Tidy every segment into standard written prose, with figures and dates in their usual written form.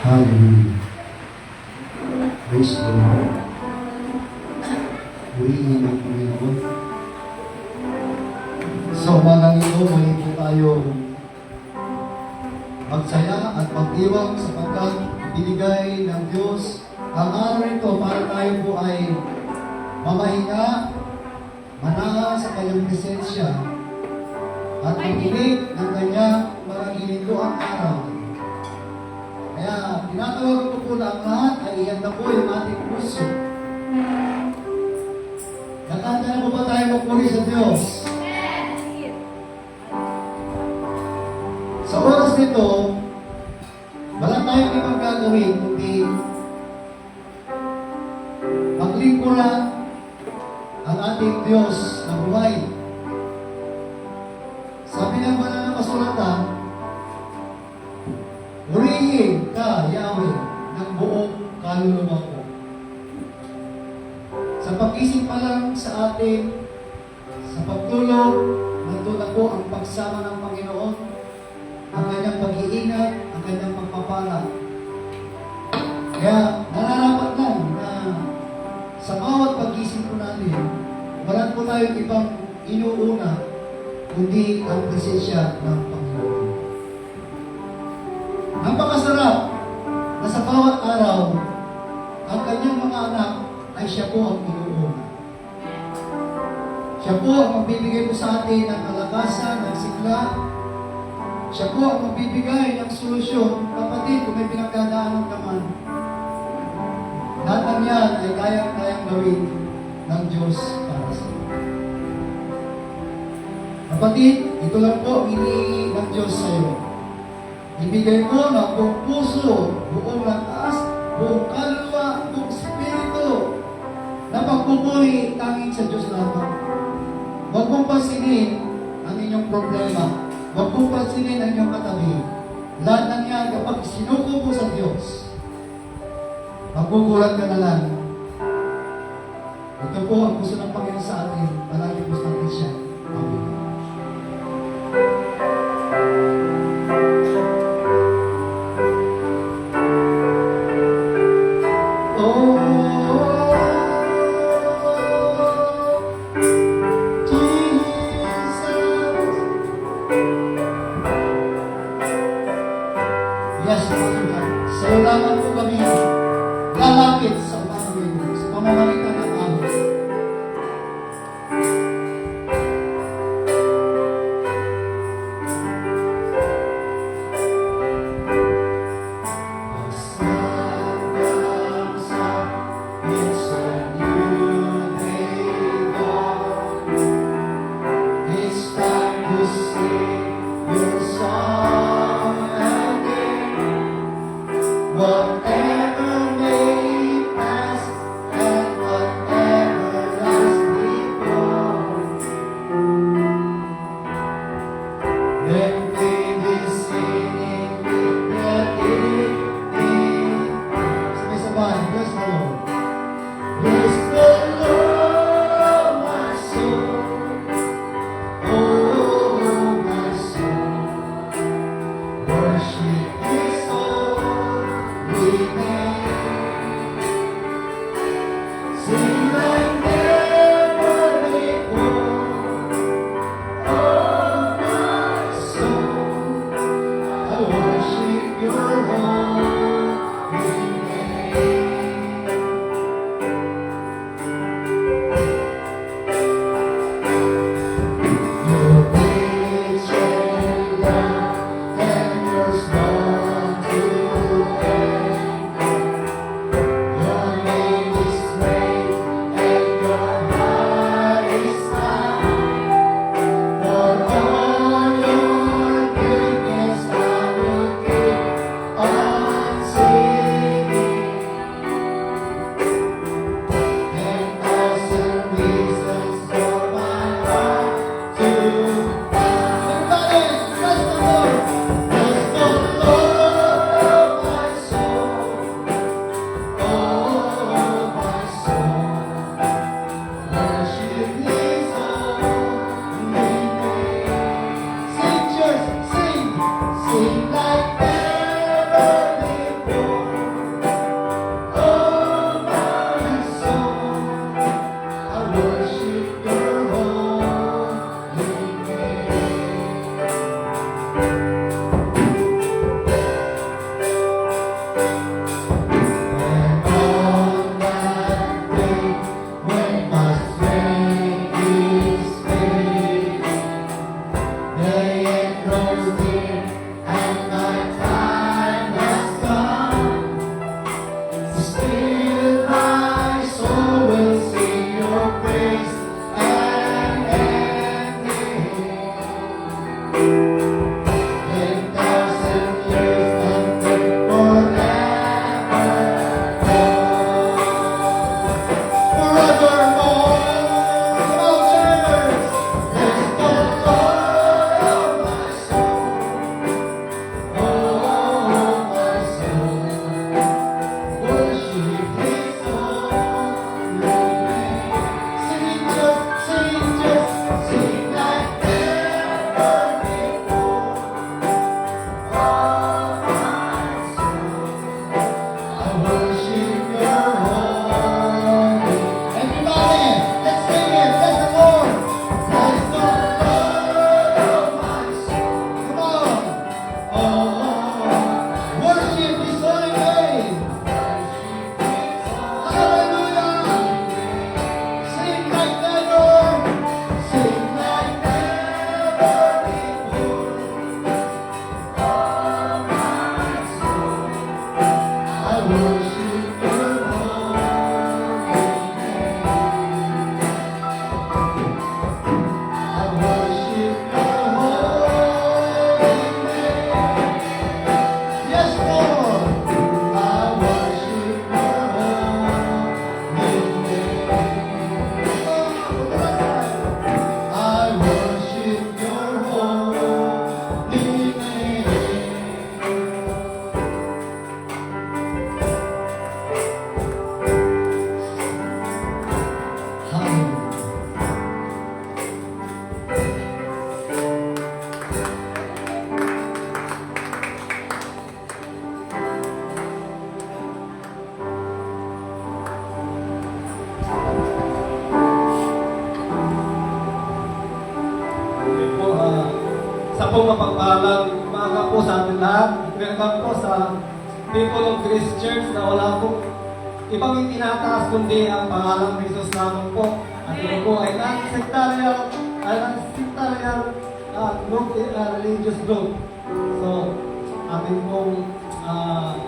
Hallelujah. Praise the Lord. Purihin ang Panginoon. Sa umagang ito, muli po tayo magsaya at mag-iwang sapagkat binigay ng Diyos ang araw ito para tayo po ay mamahinga, manahan sa kanyang presensya at makinig ng kanyang maragilinduang araw. Kaya, tinatawag ko po na ang lahat ay iyan na po yung ating puso. Nakanta na po ba tayo magpuri sa Diyos? Sa oras nito, wala tayong ibang gagawin kundi maglingkuran ang ating Diyos na buhay. Sabi ng banal na kasulatan, purihin ka, Yahweh, ng buong kaluluwa ko. Sa pag-isip pa lang sa atin, sa pagtulog, nandun na po ang pagsama ng Panginoon, ang kanyang pag-iingat, ang kanyang pagpapala. Kaya, nararapat lang na sa bawat pag-isip po natin, wala po tayong ibang inuuna, kundi ang presensya ng Panginoon. Napakasarap na sa bawat araw, ang kanyang mga anak ay siya po ang inuuna. Siya po ang magbibigay po sa atin ng kalakasan, ng sigla. Siya po ang magbibigay ng solusyon. Kapatid, kung may pinagdadaanan ka man, lahat ng yan ay kayang-kayang gawin ng Diyos para sa iyo. Kapatid, ito lang po ang hinihingi ng Diyos sa iyo. Ibigay mo na buong puso, buong lakas, buong kaluluwa, buong spirito, na pagpupuri tanging sa Diyos lamang. Huwag mong pansinin ang inyong problema. Huwag mong pansinin ang inyong katabi. Lahat ng yan, kapag sinuko mo sa Diyos, magkukulat ka na lang. Ito po ang gusto ng Panginoon sa atin. Palagi gusto natin siya. Amen. Yes, sa ulaman po kami lalapit sa pamamagitan sa pamamagitan ng amin. It's a new day dawn. It's time to sing your song again. Whatever may pass and whatever lies before, let me be singing with the evening. Sabay-sabay, bless the Lord. Bless the Lord, my soul. Oh, my Isa pong mapagpalang umaga po sa ating lahat. Welcome po sa People of Grace Church na wala pong ibang itinataas kundi ang pangalan ng Jesus naman po. At ito po ay non-sectarian group, religious group. So, ating pong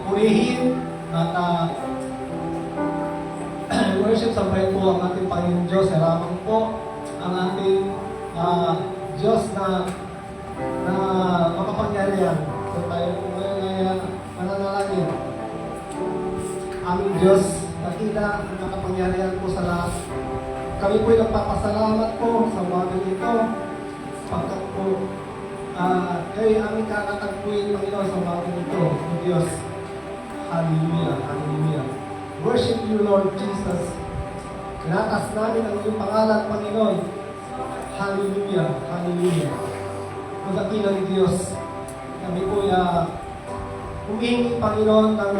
purihin at worship sa po ang ating Panginoon Diyos. Salamat po ang ating Diyos na makapangyarihan. So tayo po ngayon ay mananalangin. Aming Diyos, nakita ang makapangyarihan po sa lahat. Kami po ay nagpapasalamat po sa umaga nito. Pagkat po kayo aming kakatagpuin, Panginoon, sa umaga nito. O Diyos, hallelujah, hallelujah. Worship you, Lord Jesus. Tinatas namin ang iyong pangalan, Panginoon. Hallelujah, hallelujah. Magdakila ni Diyos, kami po humingi, Panginoon, ng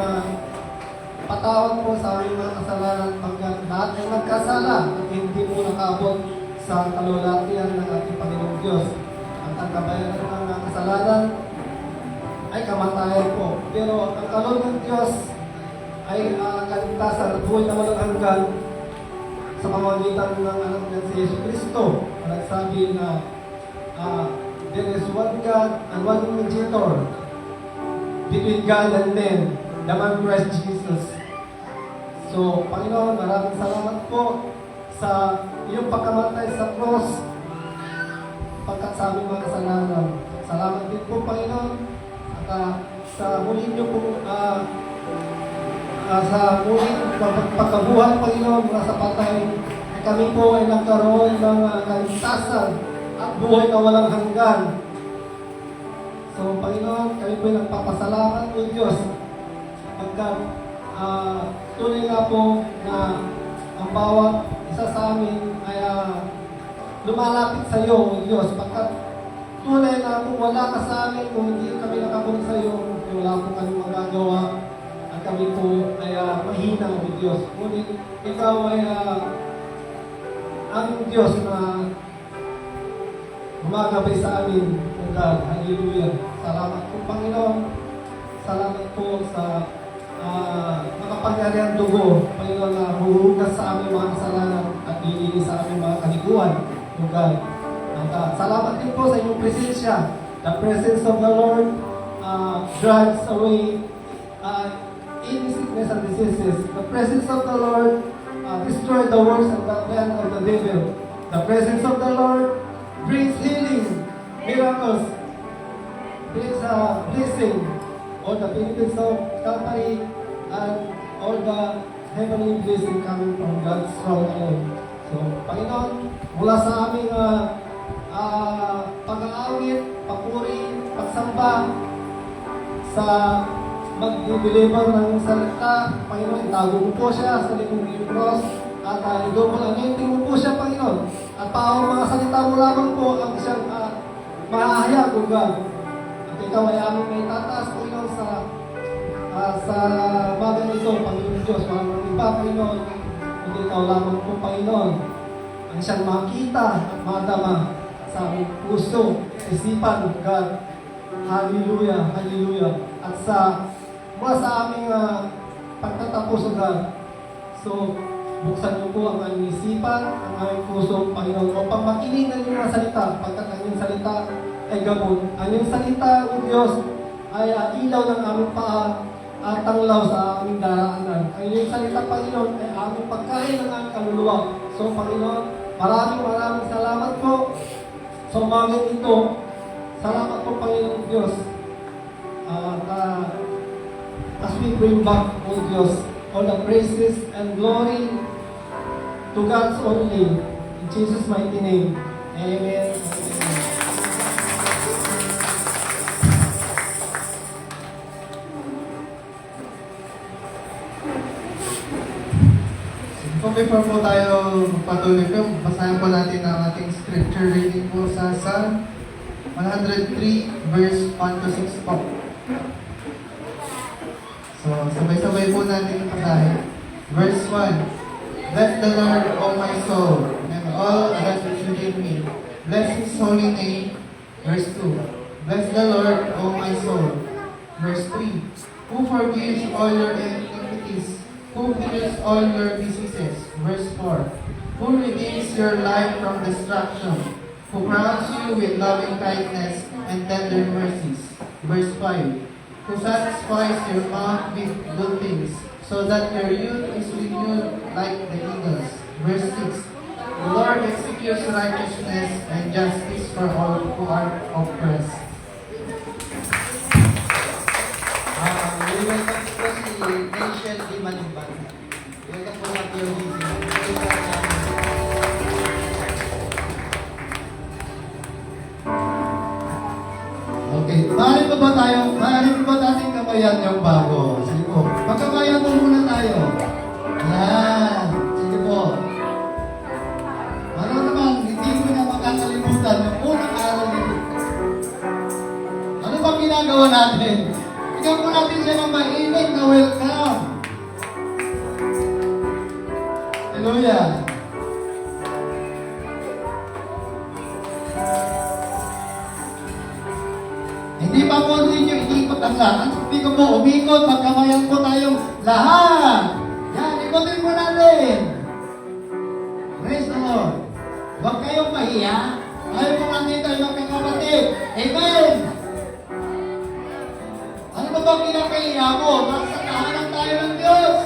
patawad po sa aming mga kasalanan pagkat lahat ay nagkasala at hindi po nakabot sa kalulatian ng ating Panginoon Diyos. At ang kabayaran ng mga kasalanan ay kamatayan po. Pero ang kaloob ng Diyos ay kaligtasan at buhay na walang hanggan sa pamamagitan ng anak niya si Yesu Cristo. Nagsabi na there is one God and one mediator between God and men, the man Christ Jesus. So, Panginoon, maraming salamat po sa iyong pagkamatay sa cross pagkat sa aming mga kasalanan. Salamat din po, Panginoon, at sa muli niyo po sa muling pagkabuhay, Panginoon, mula sa patay, ay kami po ay nagkaroon ng kaligtasan at buhay na walang hanggan. So, Panginoon, kami po ay nagpapasalamat po, Diyos, pagkat tunay nga po na ang bawat isa sa amin ay lumalapit sa iyo, O Diyos, pagkat tunay na kung wala ka sa amin, kung hindi kami nakapunta sa iyo, wala po kami magagawa. Kami po ay mahina, O Diyos. Ngunit ikaw ay ang Diyos na gumagabay sa amin, O God. Hallelujah. Salamat po, Panginoon. Salamat po sa makapangyarihan dugo, Panginoon, na huhugas sa aming mga kasalanan at lilinis sa aming mga kalikuan, O God. At salamat din po sa inyong presensya. The presence of the Lord drives away any sickness and diseases. The presence of the Lord destroys the works and the plan of the devil. The presence of the Lord brings healing, miracles, brings blessing, all the benefits of Calvary, and all the heavenly blessing coming from God's throne alone. So, Panginoon, mula sa aming pag-aawit, papuri, pagsamba, sa mag-deliver ng salita, Panginoon, itago mo po siya sa likong ng cross at i-double anointing mo po siya, Panginoon. At paano mga salita mo lamang po ang siyang mahahayag, O God. At ikaw ay aming may tataas, Panginoon, sa bagay ito, Panginoon Diyos. Walang iba, Panginoon, hindi ikaw lamang po, Panginoon, ang siyang makita at madama sa aming puso, isipan, O God. Hallelujah, hallelujah. At mula sa aming pagtatapos, O God. So, buksan niyo po ang aming isipan, ang aming puso, Panginoon, upang makinig ng inyong salita, pagkat ang inyong salita ay gamot. Ang inyong salita, O Diyos, ay ilaw ng aming paa at tanglaw sa aming daraanan. Ang inyong salita, Panginoon, ay aming pagkain ng aming kaluluwa. So, Panginoon, maraming salamat po sa umaga ito. Salamat po, Panginoon Diyos. As we bring back, O Diyos, all the praises and glory to God's only. In Jesus' mighty name. Amen. So before po tayo magpatuloy po, basahin po natin ang ating scripture reading po sa Psalm 103 verse 1 to 6 po. So sabay-sabay po natin basahin. Verse 1. Bless the Lord, O my soul, and all that is within me. Bless His holy name. Verse 2. Bless the Lord, O my soul. Verse 3. Who forgives all your iniquities, who heals all your diseases. Verse 4. Who redeems your life from destruction, who crowns you with loving kindness and tender mercies. Verse 5. Who satisfies your mouth with good things, so that your youth is renewed like the eagles. Verse 6. The Lord executes righteousness and justice for all who are oppressed. Welcome po si Rachel D. Maliban. Welcome po natin yung Okay, maaari pa ba natin kamayan yung bago? Sige po. Magkamayan po muna tayo. Yan. Sige po. Ano naman, hindi ko na makakalimutan yung unang aral nito. Ano bang ginagawa natin? Bigyan po natin siya ng mainit na welcome. Hallelujah. Hindi pa po ninyo iikot ang lahat. Hindi ko po umikot, magkamayan po tayong lahat. Yan, ikotin po natin. Praise the Lord. Huwag kayong mahiya. Ayaw po natin tayo magkakapatid. Amen. Ano ba bang kinakahiya mo? Nasa tahanan tayo ng Diyos.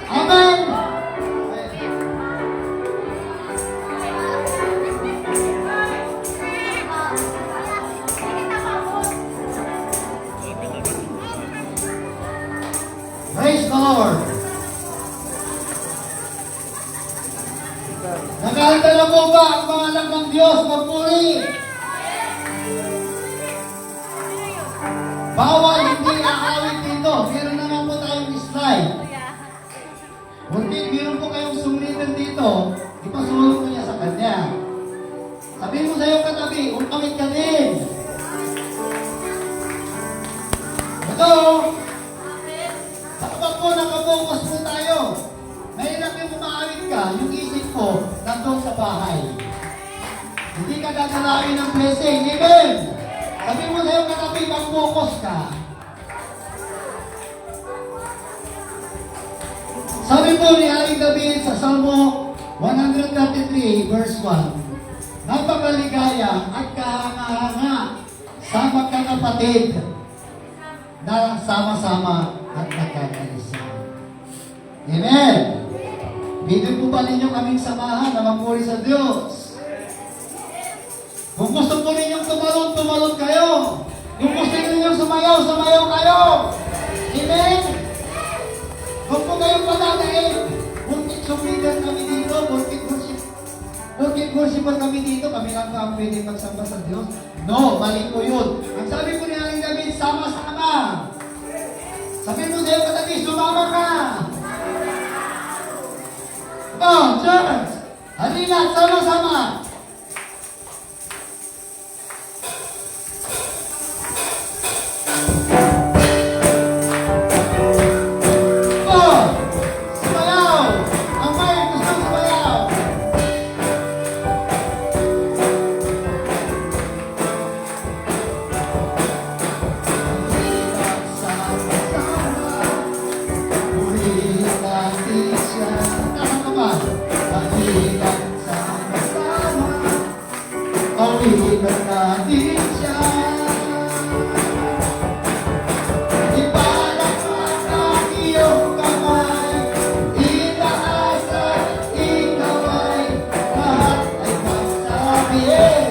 Amen. Praise the Lord. Nakahanda na po ba ang mga anak ng Diyos magpuri? Bawal hindi aawit dito. Meron na nga po tayong slide. Meron po kayong sumitan dito. Ipasulong mo niya sa kanya. Sabihin mo sa iyong katabi, umawit ka din. Ito. Saka po nakapokus po tayo. Mahirap yung umawit ka, yung isip mo, nandun sa bahay. Hindi ka dadalawin ng blessing. Amen! Sabi mo sa iyong katabi, mag-focus ka. Sabi po ni Aling David sa Salmo 133 verse 1, napakaligaya at kahanga-hanga sa magkakapatid na sama-sama at nagkakaisa. Amen! Bigyan po ba ninyo kaming samahan na magpuri sa Diyos? Kung gusto po ninyong tumalon kayo. Kung gusto ninyong sumayaw kayo. Amen? Huwag po kayong patatayin. Bulkit sumigan kami dito. Bulkit worshipper kami dito. Kami lang ba ang pwede magsamba sa Diyos? No, mali po yun. Ang sabi po ni Aling David, sama-sama. Sabi mo sa'yo katabi, sumama ka. Oh, church! Halina, sama-sama. Pag-ibig natin siya. Ipalakpak ang iyong kamay, itaas at ikaway, lahat ay magsabihin.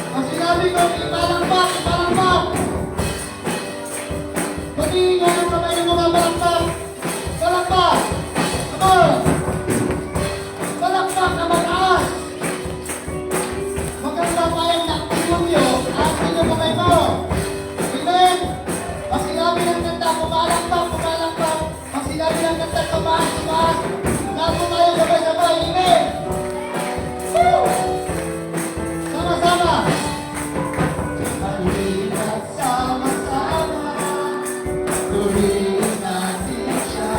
Pag sinabi ko, ipalakpak, ipalakpak. Pag-iingan ang kamay ng mga palakpak. Palakpak! Come on! Palakpak na mataas! Maganda pa yung nakpilyo at pinumukay mo. Amen? Pag sinabi ng kanta, pumalakpak, pumalakpak. Pag sinabi ng kanta, tumaas, tumaas. Lahat po tayo sabay-sabay. Amen? Woo! Sama-sama! Halina't sama-sama, tuloy natin siya.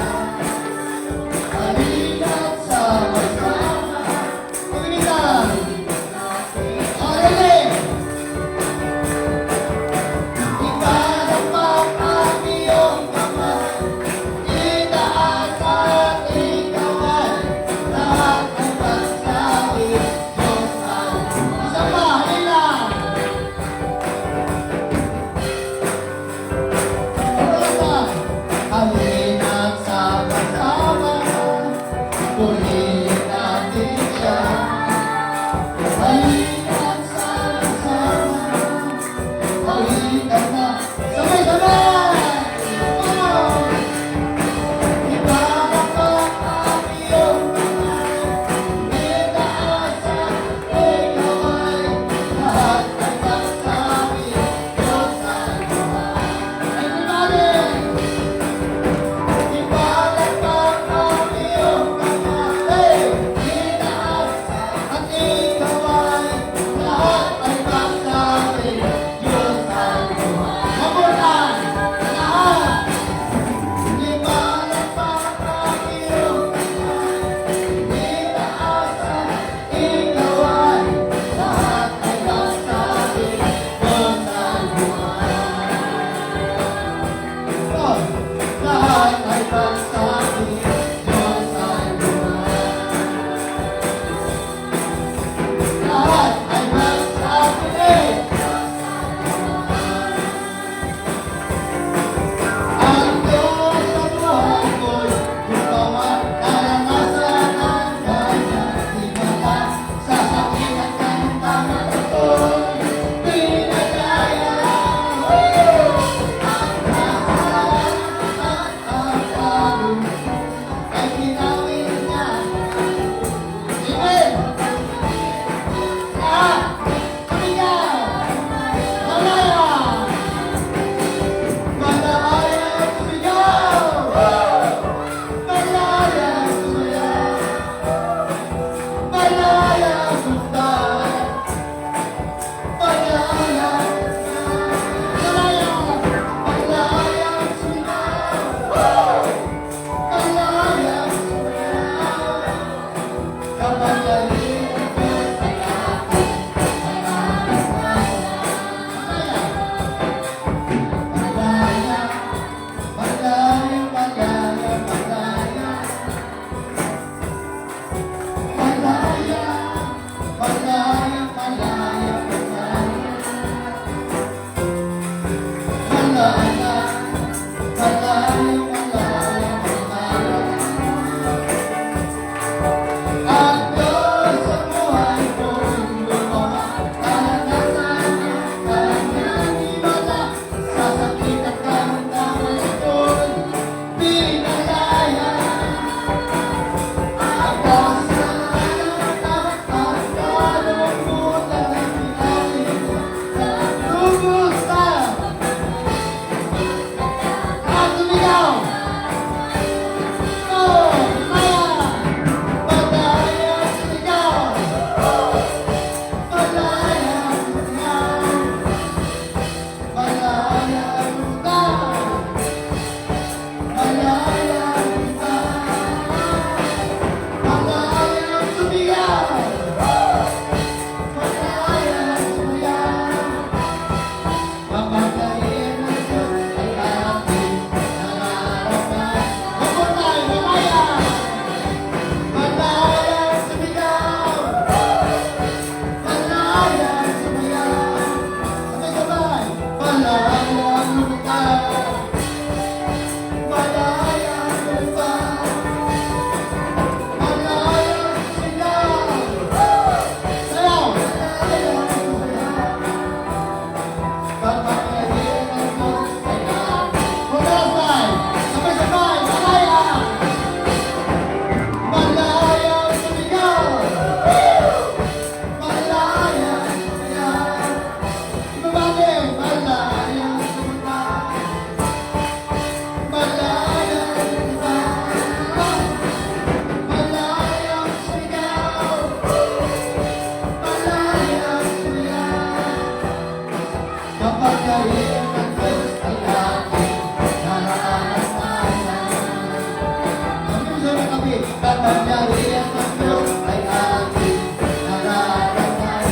kapangyarihan ng Diyos ay aking nararamdaman.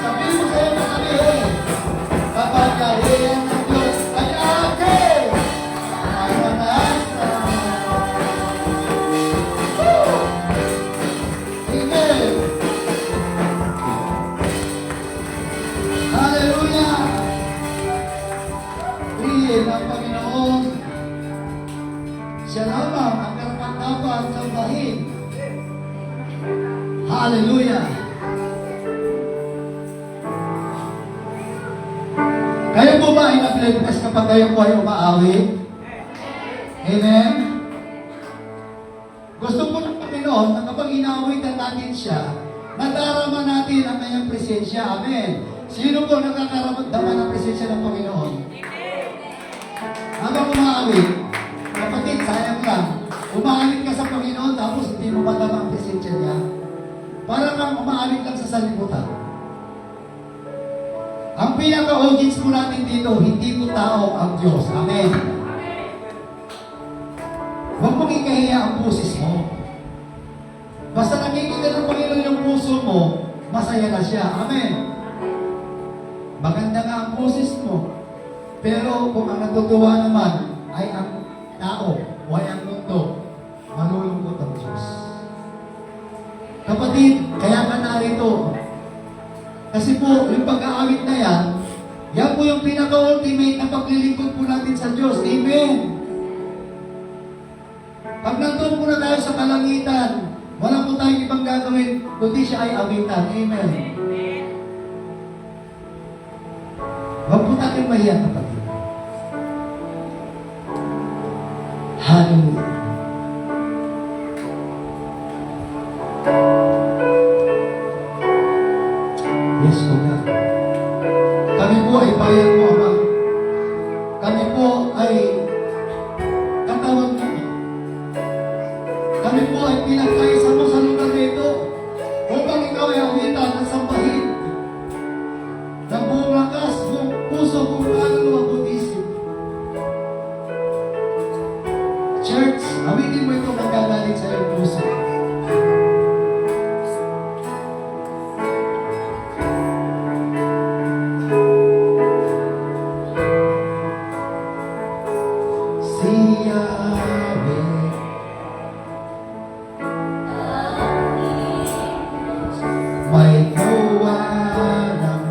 Sabihin mo sa'yo na sabihin, kapangyarihan ng Diyos ay aking naranasan. Woo! Amen! Hallelujah! Piliin ng Panginoon. Siya lamang ang karapat-dapat sambahin. Hallelujah! Kayo po ba ay nag-request kapag kayo po ay umaawi? Amen? Gusto po ng Panginoon na kapag inaawitan natin siya, nadarama natin ang kanyang presensya. Amen? Sino po nakakaramdaman ng presensya ng Panginoon? Habang umaawit, kapatid, sayang lang. Umaawit ka sa Panginoon tapos hindi mo madama ang presensya niya. Para kang umaawit lang sa salimutan. Ang pinaka-audience po natin dito, hindi po tao ang Diyos. Amen. Huwag mong ikahiya ang pusis mo. Basta nakikita ng Panginoon yung puso mo, masaya na siya. Amen. Maganda nga ang pusis mo. Pero kung ang natutuwa naman ay ang tao o ay ang mundo, malulungkot ang Diyos. Kapatid, kaya ka narito. Kasi po, yung pag-aawit na yan po yung pinaka-ultimate na paglilingkod po natin sa Diyos. Amen! Pag nandun po na tayo sa kalangitan, wala po tayong ibang gagawin, kundi siya ay awitan. Amen! Huwag po natin mahiya, kapatid. Hallelujah! Yes, po nga. Kami po ay bayan mo, Ama. Kami po ay katawan mo. Kami po ay pinagkaisa mo sa lugar nito upang ikaw ay awitan at sambahin ng buong lakas, buong puso, buong kaluluwa, buong isip. Church, awitin mo itong nagagalit sa iyong puso. May gawa ng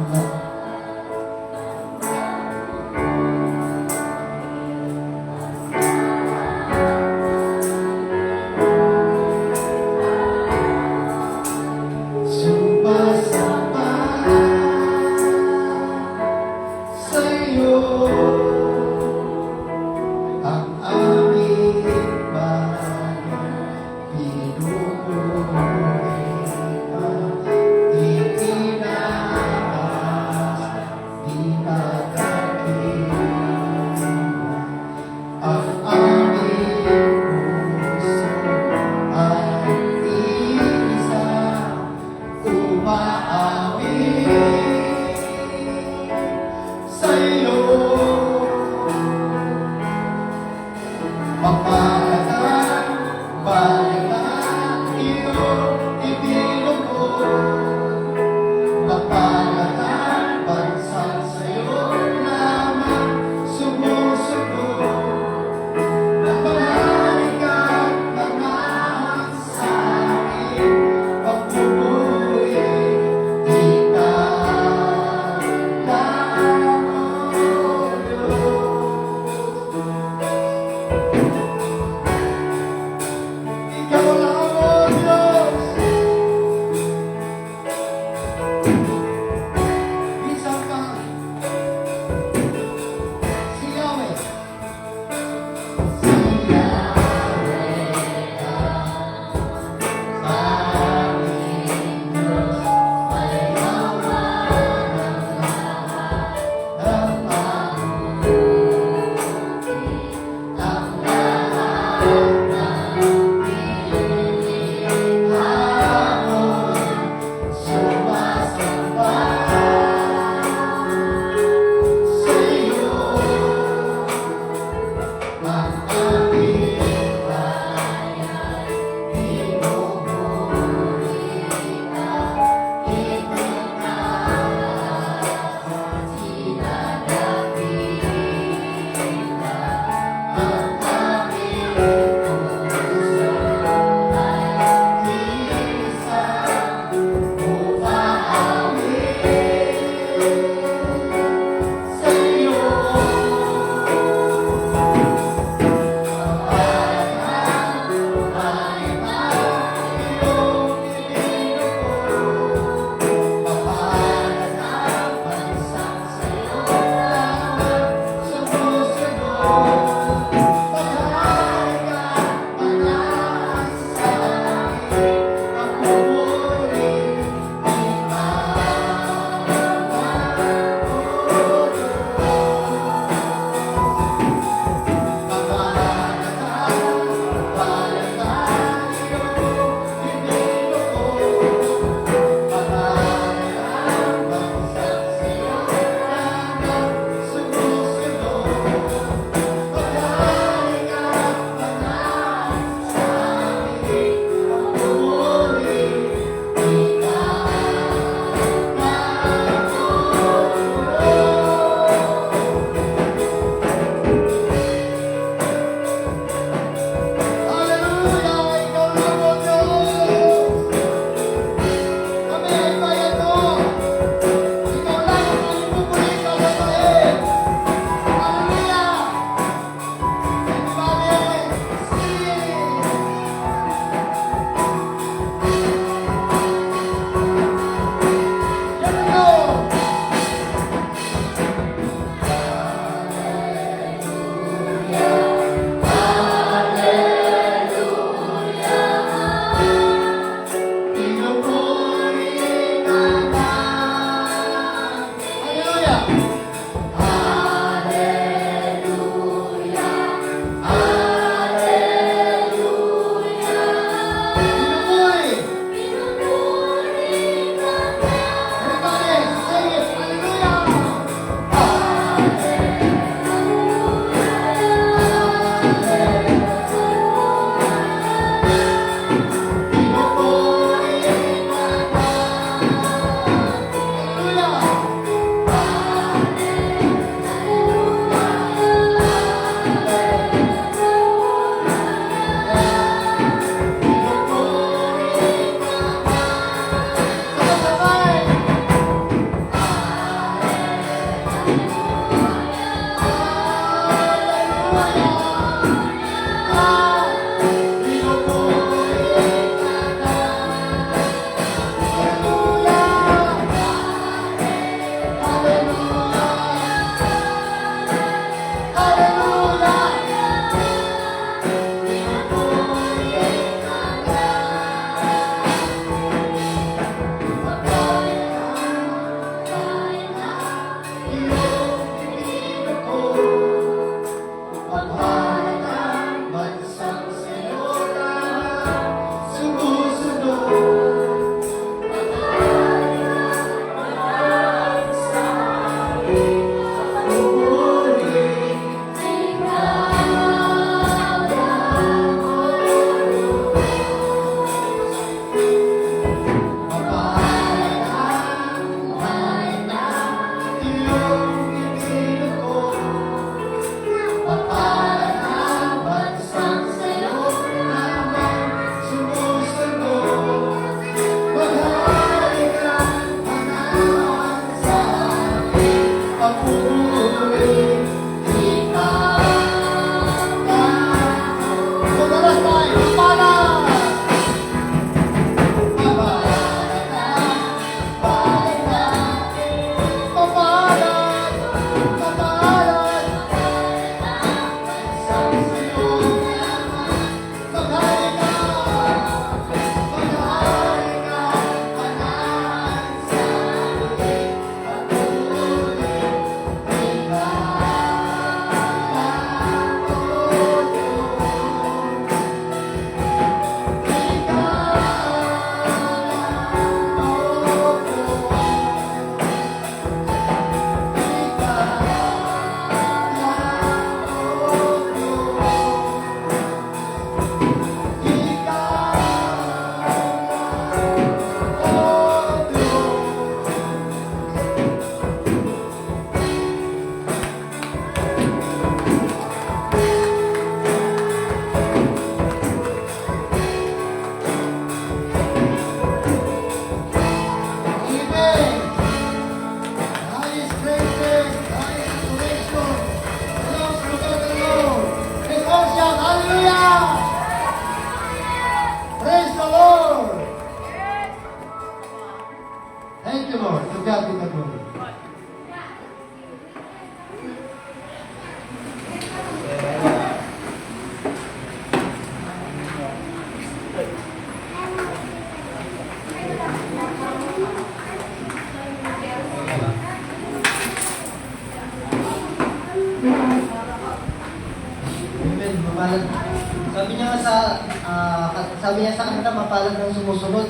sabi niya sa kanila, mapalad ng sumusunod.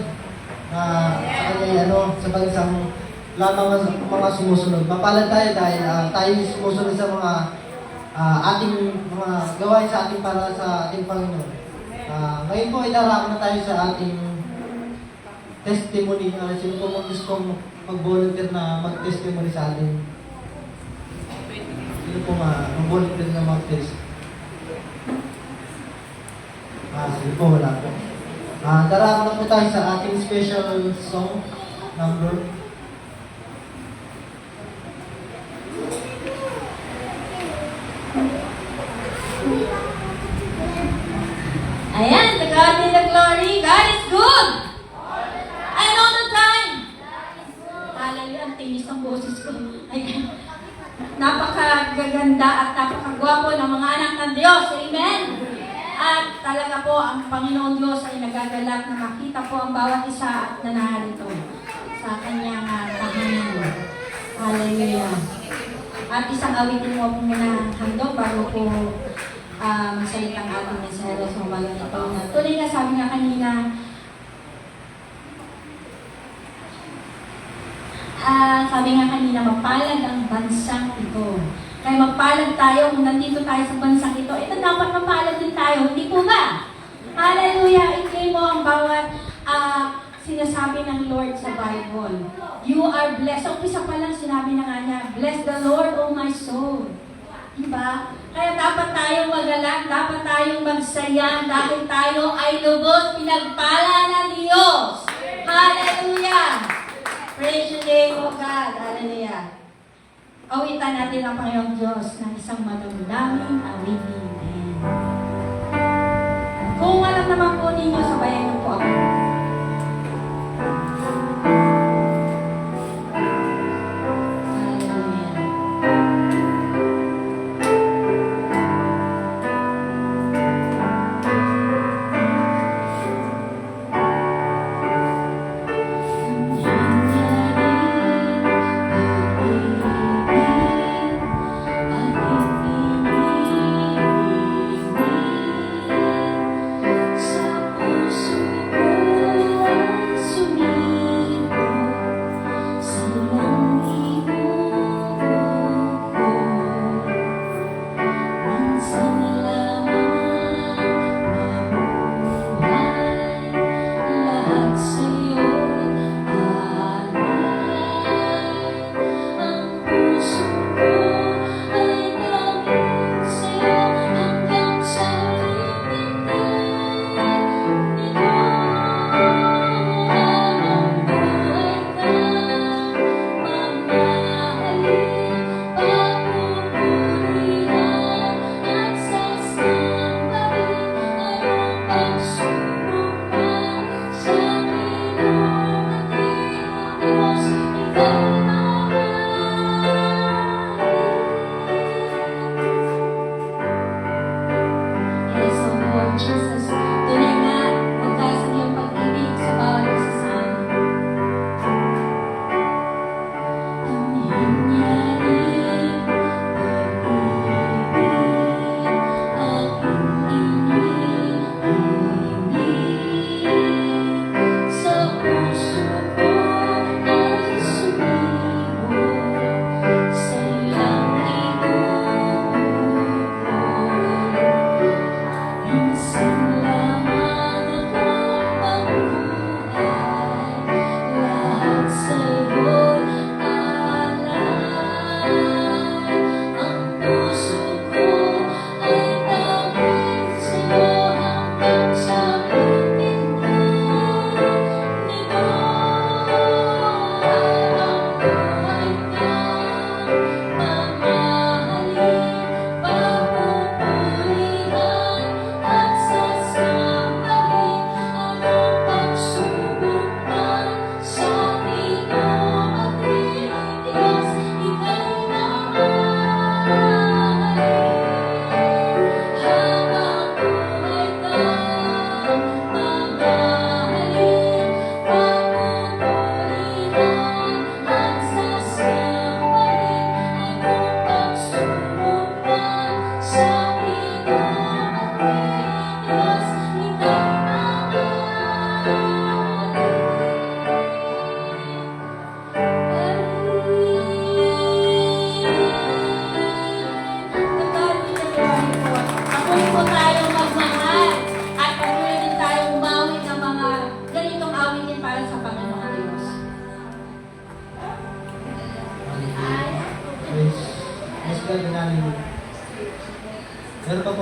Sa kanya, sa bansang lamang ang mga sumusunod. Mapalad tayo dahil tayo sumusunod sa mga ating mga gawain sa ating para sa ating Panginoon. Ngayon po, idarako na tayo sa ating testimony. Sino po gustong mag-volunteer na mag-testimony sa atin? Sino po mag-volunteer na mag-test? Sige po, wala po. Darako na po tayo sa ating special song number. Ayan, to God be the glory. God is good. And all the time. Hallelujah, ang tinis ng boses ko. Ayan. Napakagaganda at napakagwapo ng mga anak ng Diyos. Amen. At talaga po, ang Panginoon Diyos ay nagagalak na makita po ang bawat isa na narito sa kanyang tahanan. Hallelujah. At isang awitin mo po muna handog bago po magsalitang ating mensahero sa umagang ito. Tuloy na sabi nga kanina, mapalad ang bansang ito. Kaya magpalad tayo kung nandito tayo sa bansang ito. Ito dapat mapalad din tayo, hindi po ba? Hallelujah! I-claim mo ang bawat sinasabi ng Lord sa Bible. You are blessed. Umpisa pa lang sinabi na nga niya, bless the Lord, O my soul. Diba? Kaya dapat tayong magalak, dapat tayong magsaya, dahil tayo ay lubos pinagpala ng Diyos. Hallelujah! Praise the name of God. Hallelujah. Awitan natin ang Panginoong Diyos ng isang madamdaming awitin. Kung alam naman po ninyo, sabayan niyo po ako. Sa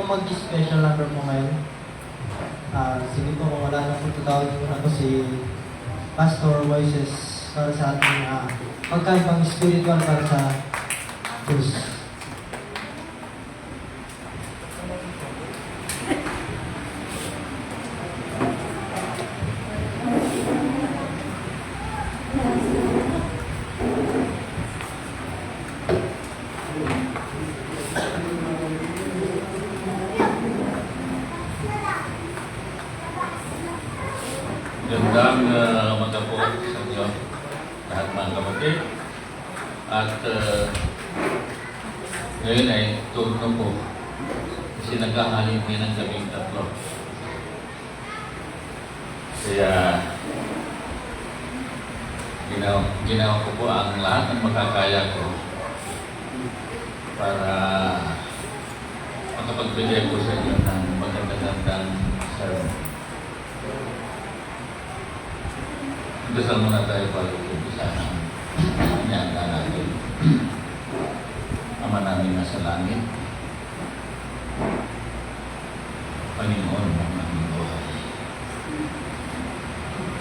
po mag-special number po ngayon. Sige po, kung wala na po tutawag po na po si Pastor Moises para sa ating pagkaibang spiritual para sa Diyos. Gandang umaga po sa inyo, lahat mga kapatid. At ngayon ay turno po kasi nagkahalin din ng gabing tatlo. Kaya ginawa ko po ang lahat ng makakaya ko para makapagbigay po sa inyo ng magandang sermon. Dasal muna tayo bago umpisa ng nyanda natin. Ama namin nasa langit, Panginoon ng aming buhay.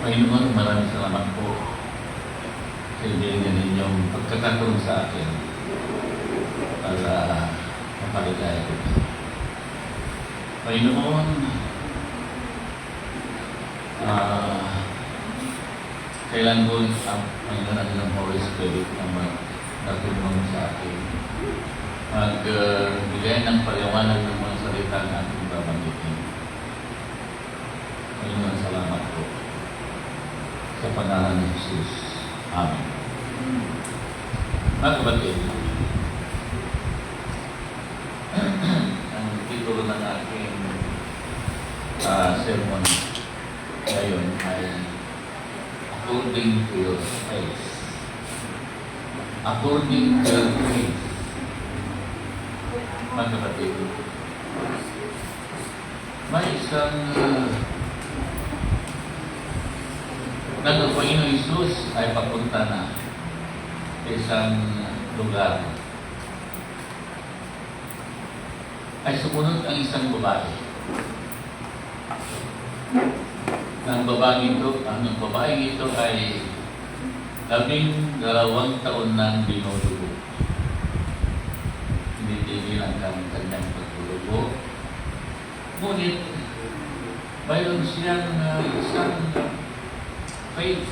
Panginoon, maraming salamat po sa ibigay ninyong pagkakataon sa akin para mapaligaya ko. Panginoon, kailan po ang Panginoon natin ng Holy Spirit na natulong sa akin magbigay ng paliwanag ng mga salita na ating babanggitin. Panginoon, salamat po sa pangalan ni Jesus. Amen. Mga kapatid, ang titulo ng aking sermon ngayon ay according to your faith. According to your faith. Mga kapatid, may isang ng Panginoon Isus ay papunta na sa isang lugar. Ay sumunod ang isang babae. Ang babaeng ito ay 12 taon nang binudugo. Hindi lang kanyang pagdudugo. Ngunit, mayroon siyang isang faith.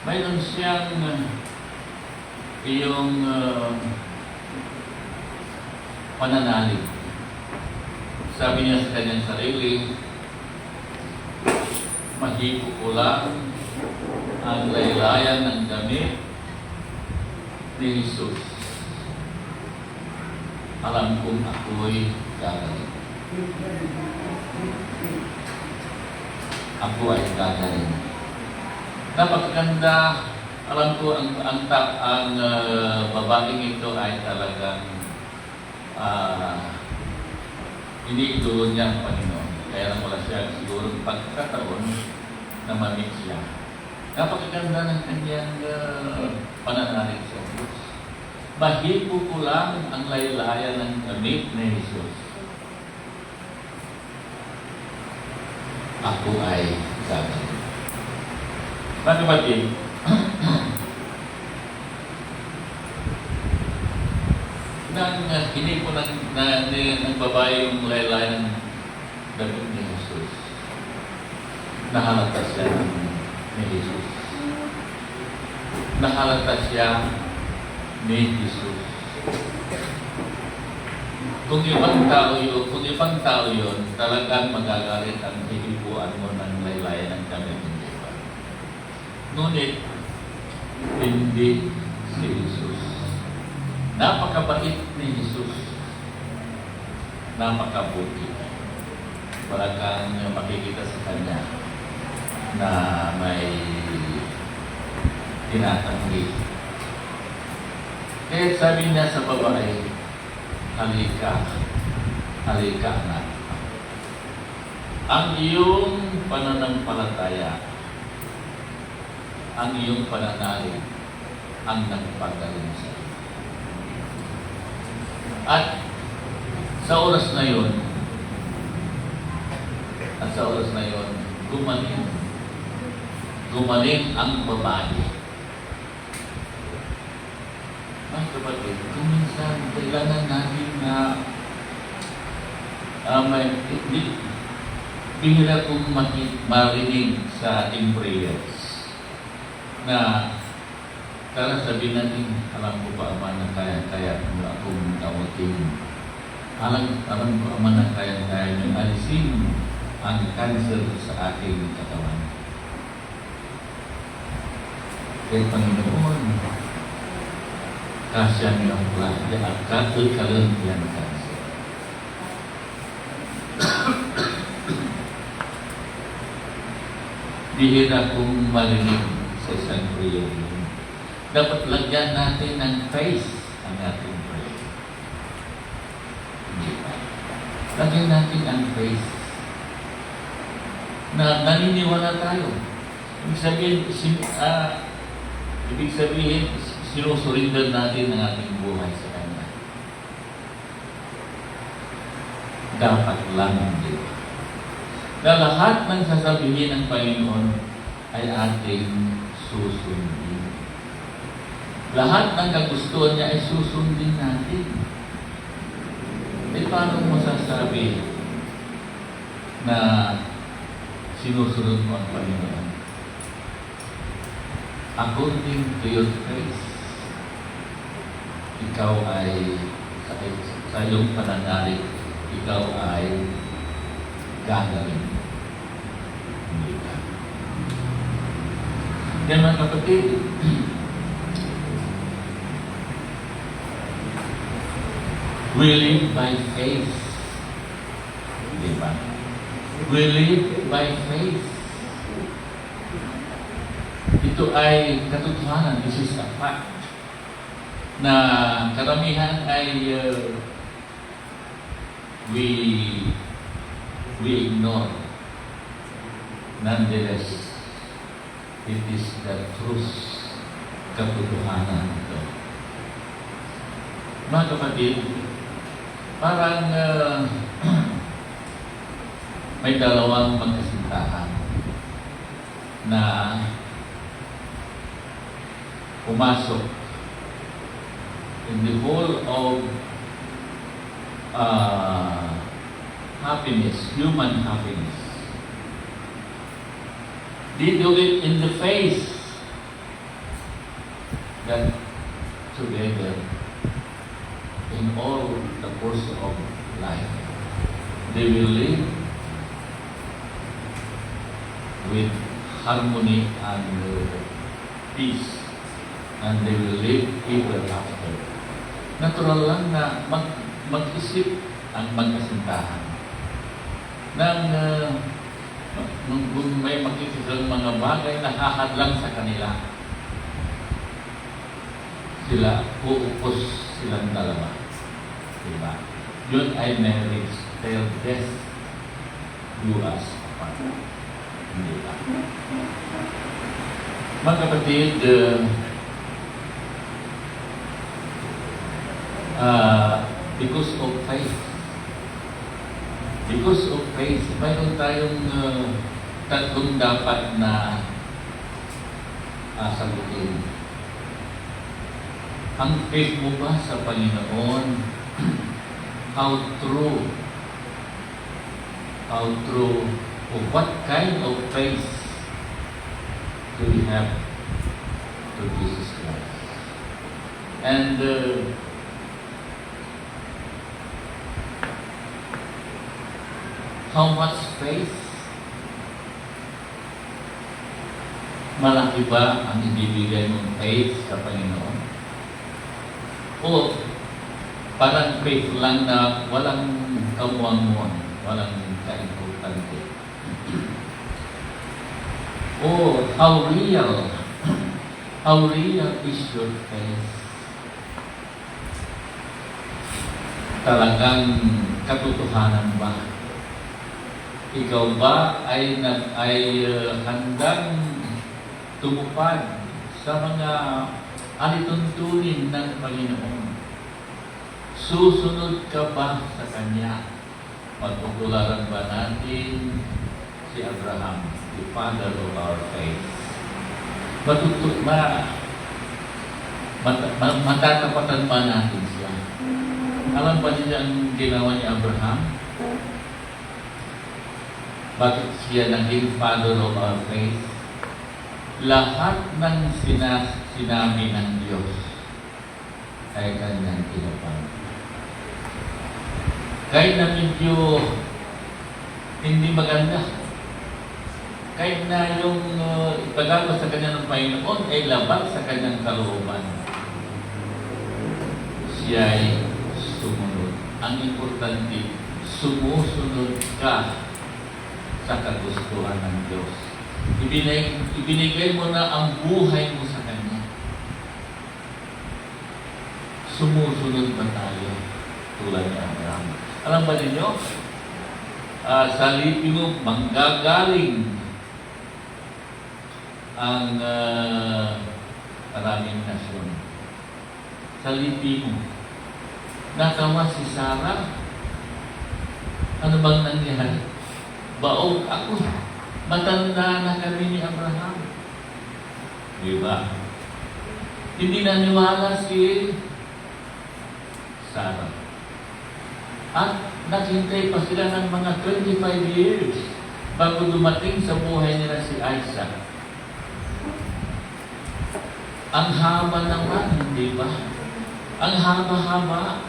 Mayroon siyang iyong pananalig. Sabi niya sa kanyang sarili, mahipo ko lang ang laylayan ng damit ni Jesus. Alam kong ako'y gagaling. Ako ay gagaling. Napakaganda. Alam ko ang babaeng ito ay talagang iniidolo niya ang Panginoon. Kaya lang wala siya siguro pagkakataon na mamit siya. Napakaganda ng kanyang pananalig sa Diyos. Mahipo ko lang ang laylayan ng damit ni Jesus. Ako ay gagaling. Mga kapatid, nang hinipo ng babae yung laylayan ng damit ni Jesus, nahalata siya ni Jesus. Nahalata siya ni Jesus. Kung ibang tao yun, talagang magagalit ang hihipuan mo ng laylayan ng damit ng iba. Ngunit, hindi si Jesus. Napakabait ni Jesus. Napakabuti. Wala kang makikita sa kanya na may tinatanggi. Kaya sabi niya sa babae, halika anak. Ang iyong pananampalataya, ang iyong pananalig, ang nagpagaling sa iyo. At Sa oras na yon, at sa oras na yon, gumaling ang babae. Mga kapatid, kung minsan kailangan natin na bihira kong marinig sa ating prayers na para sabihin natin, alam ko ba Ama na kaya mo akong tawatin. Alam ko Ama na kaya nyo alisin ang cancer sa aking katawan. Kaya Panginoon, kasya niyo ang playa at katulkalan yan cancer. Bihira kong marinig sa isang prayer yun. Dapat lagyan natin ng faith ang ating prayer. Hindi ba? Lagyan natin ang faith na naniniwala tayo. Ibig sabihin, sinusurinder natin ang ating buhay sa Kanya. Dapat lang hindi. Na lahat ng sasabihin ng Panginoon ay ating susundin. Lahat ng kagustuhan niya ay susundin natin. Paano mo sasabi na sinusunod mo ang Panginoon? According to your faith, ikaw ay sa iyong pananalig, ikaw ay gagawin. Hindi ka. Kaya mga kapatid, we live by faith. Di ba? We live by faith. Ito ay katotohanan. This is a fact. Na karamihan ay we ignore. Nonetheless, it is the truth, katotohanan ito. Mga kapatid, parang may dalawang magkasintahan na pumasok in the whole of happiness, human happiness. They do it in the face that together in all the course of life, they will live with harmony and peace, and they will live ever after. Natural lang na mag-isip ang magkasintahan nang kung may makikita mga bagay na hahadlang sa kanila, sila uupos silang dalawa. Diba? Yun ay marriage till death do us apart. Hindi ba? Mga kapatid, because of faith, mayroon tayong tatlong dapat na sagutin. Ang faith mo ba sa Panginoon? How true, or what kind of faith do we have to Jesus Christ? And how much faith? Malaki ba ang ibibigay mong faith sa Panginoon? O parang faith lang na walang kamuang-muang, walang kaimportante? O how real is your faith? Talagang katotohanan ba? Ikaw ba ay handang tumupad sa mga alituntunin ng Panginoon? Susunod ka ba sa Kanya? Matutularan ba natin si Abraham, the father of our faith? Matatapatan ba natin siya? Alam ba niya ang ginawa ni Abraham? Bakit siya naging father of our faith? Lahat ng sinabi ng Diyos ay kanyang tinupad. Kahit na medyo hindi maganda, kahit na yung paggawa sa kanya ng Panginoon ay labag sa kanyang kalooban, siya ay sumunod. Ang importante, sumusunod ka sa kagustuhan ng Diyos. Ibinigay mo na ang buhay mo sa Kanya. Sumusunod ba tayo tulad ni Abraham? Alam ba ninyo? Sa lipi mo, manggagaling ang maraming nasyon. Sa lipi mo, nakawa si Sarah. Ano bang nangyari? Baog ako. Matanda na kami ni Abraham. Diba? Hindi naniwala si Sarah. At naghintay pa sila ng mga 25 years bago dumating sa buhay nila si Isaac. Ang haba naman, di ba? Ang haba-haba.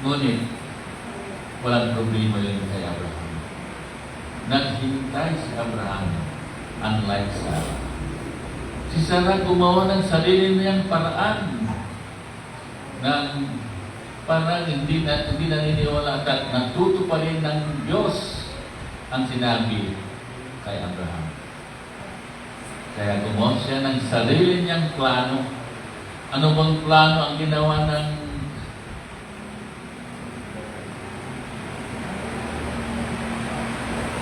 Ngunit, walang problema yun kay Abraham. Naghintay si Abraham, unlike Sarah. Si Sarah gumawa ng sarili niyang paraan ng parang hindi naniniwala at natuto pa rin ng Diyos ang sinabi kay Abraham. Kaya gumawa siya ng sarili niyang plano. Ano bang plano ang ginawa ng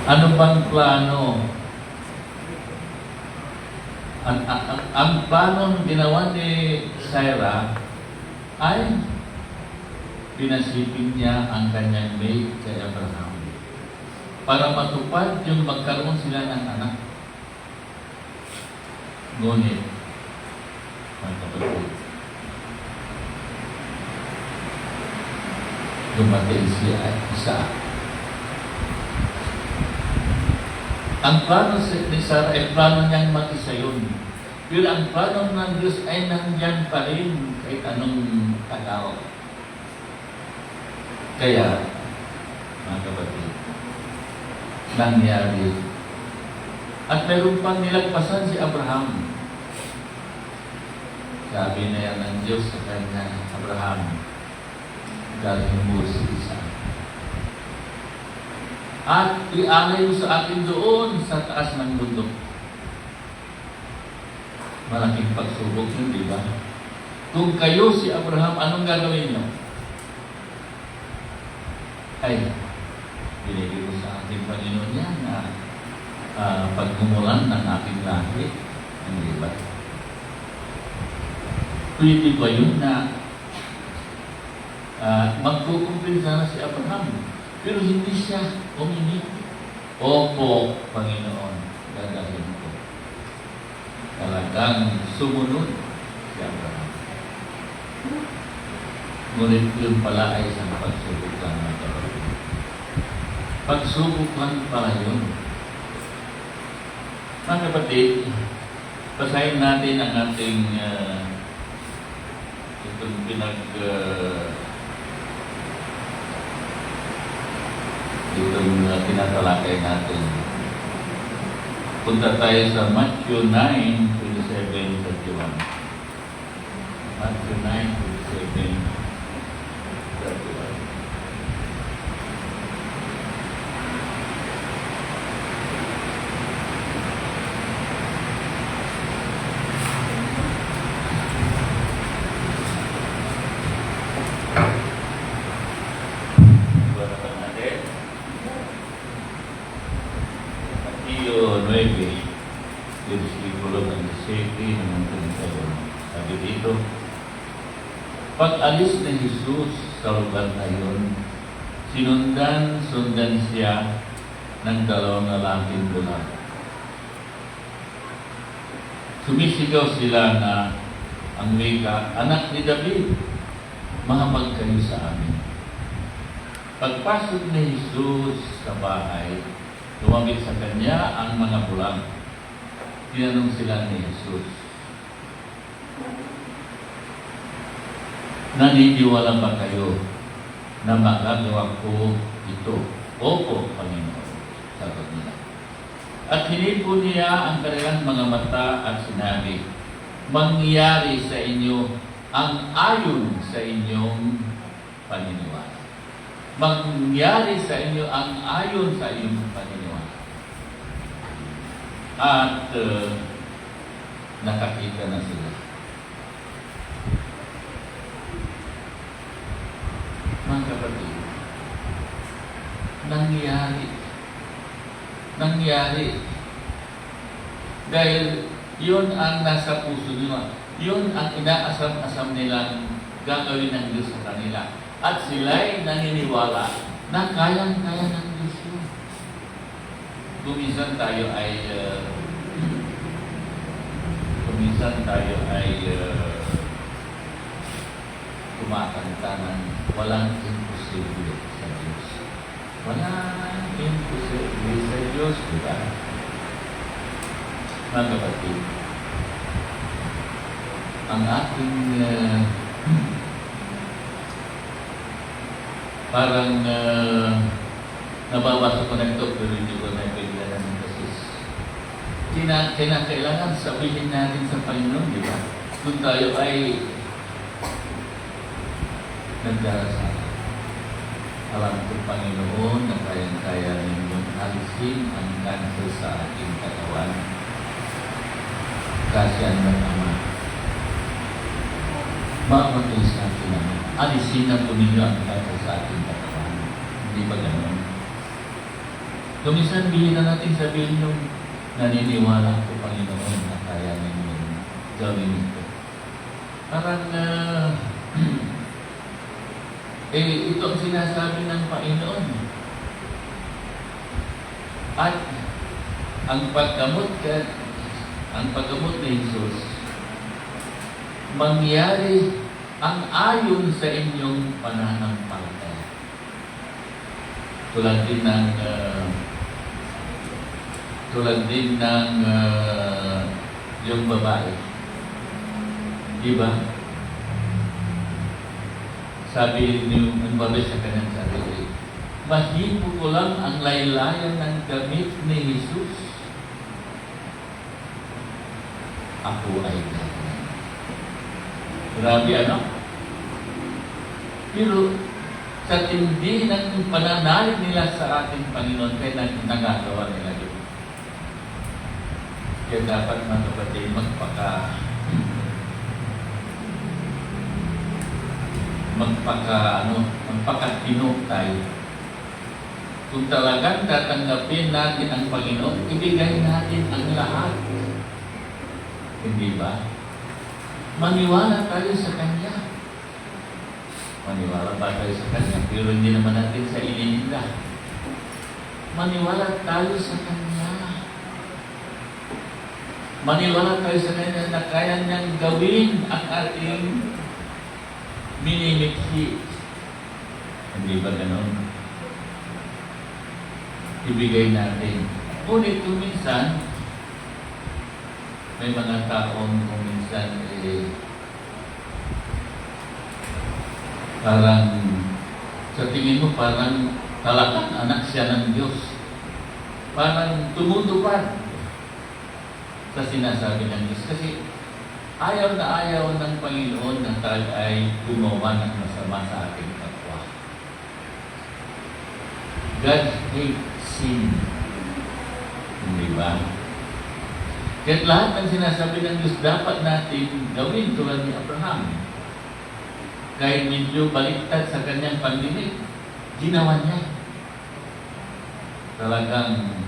Ano bang plano? Ang plano ng ginawa ni Sarah ay pinasipin niya ang kanyang maid kay Abraham para matupad yung magkaroon sila ng anak. Ngunit, mga kapatid, dumating siya at Isaac. Ang plano ni Sarah ay plano niyang mag-isa yun. Pero ang plano ng Diyos ay nandyan pa rin kahit anong tao. Kaya, mga kapatid, nangyari. At meron pang nilagpasan si Abraham. Sabi na yan ng Diyos sa kanya, Abraham, dalhin mo si Isaac. At ialay mo sa akin doon sa taas ng bundok. Malaking pagsubok yun, di ba? Kung kayo si Abraham, anong gagawin niyo? Ay, binigay ko sa ating Panginoon yan na pagmumulan ng aking lahi. Hindi ba? Pwede ba yun na magkukumpinsa na si Abraham? Pero hindi siya umingi. Opo, Panginoon, gagawin ko. Talagang sumunod si Abraham. Ngunit yun pala ay isang pagsubok lang na gawin. Pagsubok lang pala yun. Mga kapatid, basahin natin ang ating itong tinatalakay natin. Punta tayo sa Matthew 9:27-31. Matthew 9:27-31. Pag-alis ni Jesus sa lugar na yun, sundan siya ng dalawang lalaking bulag. Sumisigaw sila na ang wika, "Anak ni David, mahamag kayo sa amin." Pagpasok ni Jesus sa bahay, lumapit sa kanya ang mga bulag. Tinanong sila ni Jesus, "Naniniwala ba kayo na magagawa ko ito?" "Opo, Panginoon," sagot nila. At hinipo niya ang kanilang mga mata at sinabi, "Mangyari sa inyo ang ayon sa inyong paniniwala." Mangyari sa inyo ang ayon sa inyong paniniwala. At nakakita na sila. Mga kapatid, nangyari. Dahil yun ang nasa puso nila. Yun ang inaasam-asam nilang gagawin ng Diyos sa kanila. At sila'y naniniwala na kayang-kaya ng Diyos yun. Kuminsan tayo ay kumakanta ng walang imposible sa Diyos. Walang imposible sa Diyos, di ba? Mga kapatid, ang ating parang nababasa ko na ito pero hindi ko na ibigyan ng basis. Kailangan sabihin natin sa Panginoon, di ba? Kung tayo ay nagdarasal. Alam ko, Panginoon, na kayang-kaya ninyong alisin ang kanser sa ating katawan. Kasi ang Ama, mamatay sa atin naman. Alisin na po ninyo ang kanser sa ating katawan. Hindi ba gano'n? Kuminsan, bilhin na natin sabihin yung naniniwala ko, Panginoon, na kaya ninyong gawin ito. Parang, ito ang sinasabi ng Panginoon. At ang paggamot ni Jesus, mangyari ang ayon sa inyong pananampalataya. Tulad din ng yung babae. Diba? Sabi niyo, babae sa kanyang sarili, "Mahipo ko lang ang laylayan ng gamit ni Jesus. Ako ay gagawin." Grabe, ano? Pero sa tindi ng pananalig nila sa ating Panginoon, kaya nagagawa nila yun. Kaya dapat, mga kapatid, magpakatino tayo. Kung talagang tatanggapin natin ang Panginoon, ibigay natin ang lahat. Hindi ba? Maniwala tayo sa Kanya. Maniwala ba tayo sa Kanya? Pero hindi naman natin sa iniinda. Maniwala tayo sa Kanya. Maniwala tayo sa Kanya na kaya niyang gawin ang ating minimikhi. Hindi ba ganon? Ibigay natin. Ngunit minsan, may mga taong minsan parang sa tingin mo parang talagang anak siya ng Diyos. Parang tumutupad sa sinasabi ng Diyos. Kasi ayaw na ayaw ng Panginoon na tayo ay gumawa ng masama sa ating kapwa. God hates sin. Hindi ba? Kaya lahat ng sinasabi ng Diyos dapat natin gawin tulad ni Abraham. Kahit medyo baliktad sa kanyang pandinig, ginawa niya. Talagang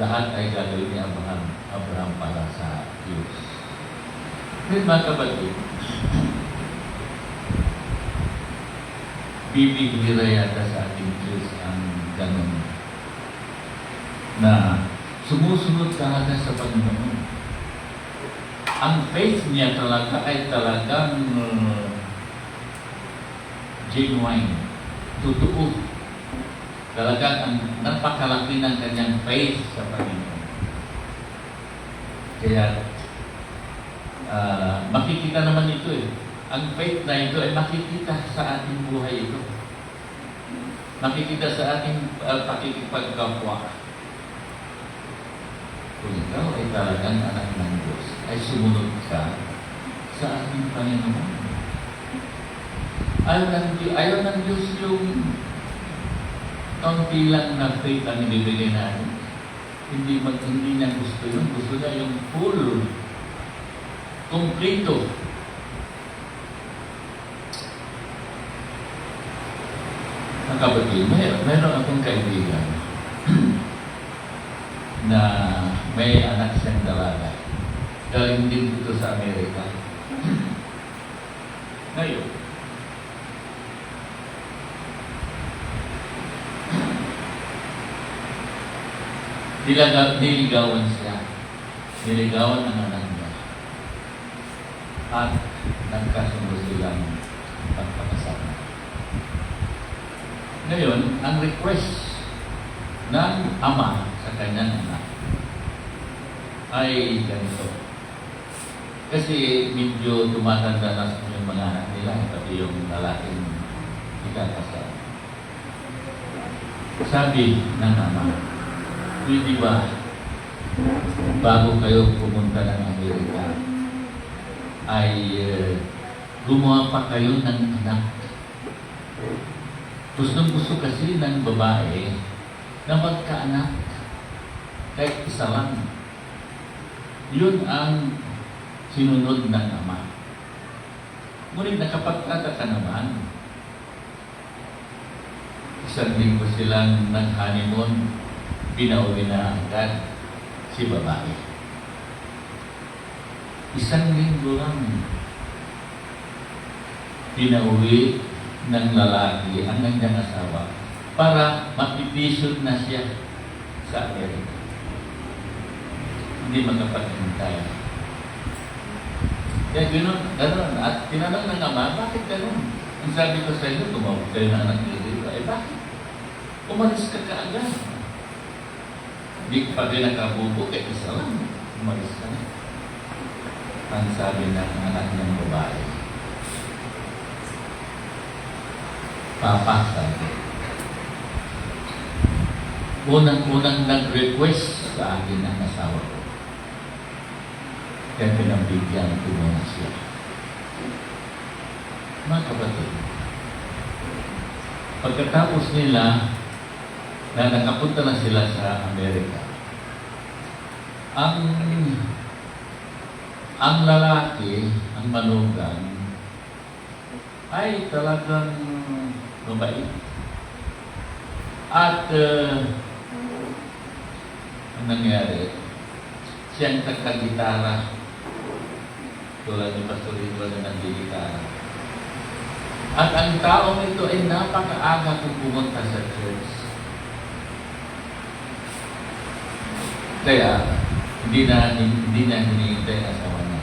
lahat ay gagawin ni Abraham para sa Diyos. Mga kapatid, bibihira yata sa ating Diyos ang ganun na sumusunod talaga sa Panginoon. Ang faith niya talaga ay talagang genuine, totoo. Talagang ang napakalaki ng kanyang faith sa Panginoon. Kaya makikita naman ito eh. Ang faith na ito ay makikita sa ating buhay ito. Makikita sa ating pakikipagkapwa. Kung ikaw ay talagang anak ng Diyos, ay sumunod ka sa ating Panginoon. Ayaw ng Diyos yung kaunti lang na faith ang ibibigay natin. Hindi niya gusto yun. Gusto niya yung full, kompleto. Ang kapatid, meron akong kaibigan na may anak siyang dalaga. Galing din dito sa Amerika. Ngayon, niligawan siya. Niligawan ang anak niya. At nagkasundo silang pagpapasama. Ngayon, ang request ng ama sa kanyang anak ay ganito. Kasi medyo tumatanda na yung mga anak nila, pati yung lalaking ikakasal. Sabi ng ama, pwede ba bago kayo pumunta ng Amerika ay gumawa pa kayo ng anak? Gusto kasi ng babae na magkaanak kahit isa lang. Yun ang sinunod ng ama. Ngunit nakapagkataka naman, isang linggo silang nag-honeymoon, pinauwi na agad si babae. Isang linggo lang pinauwi ng lalaki ang kanyang asawa para mapipisyon na siya sa Amerika. Hindi makapaghintay. Kaya gano'n. At tinanong ng ama, bakit gano'n? Ang sabi ko sa inyo, tumawag kayo na anak niyo dito. Bakit? Umalis ka kaagad. Hindi pa rin nakabubo, kaya isa lang. Umalis ka na. Ang sabi ng anak ng babae, Papa, sabi, unang nag-request sa akin ang asawa ko. Kaya pinambigyan ko muna siya. Mga kapatid, pagkatapos nila na nakapunta na sila sa Amerika, ang lalaki, ang manugang, ay talagang mabait. At ang nangyari, siyang tagkagitara, tulad ni Pastor Ito na nagigitara. At ang taong ito ay napakaaga kung pumunta sa church. Kaya, hindi na hinihintay ang asawa niya.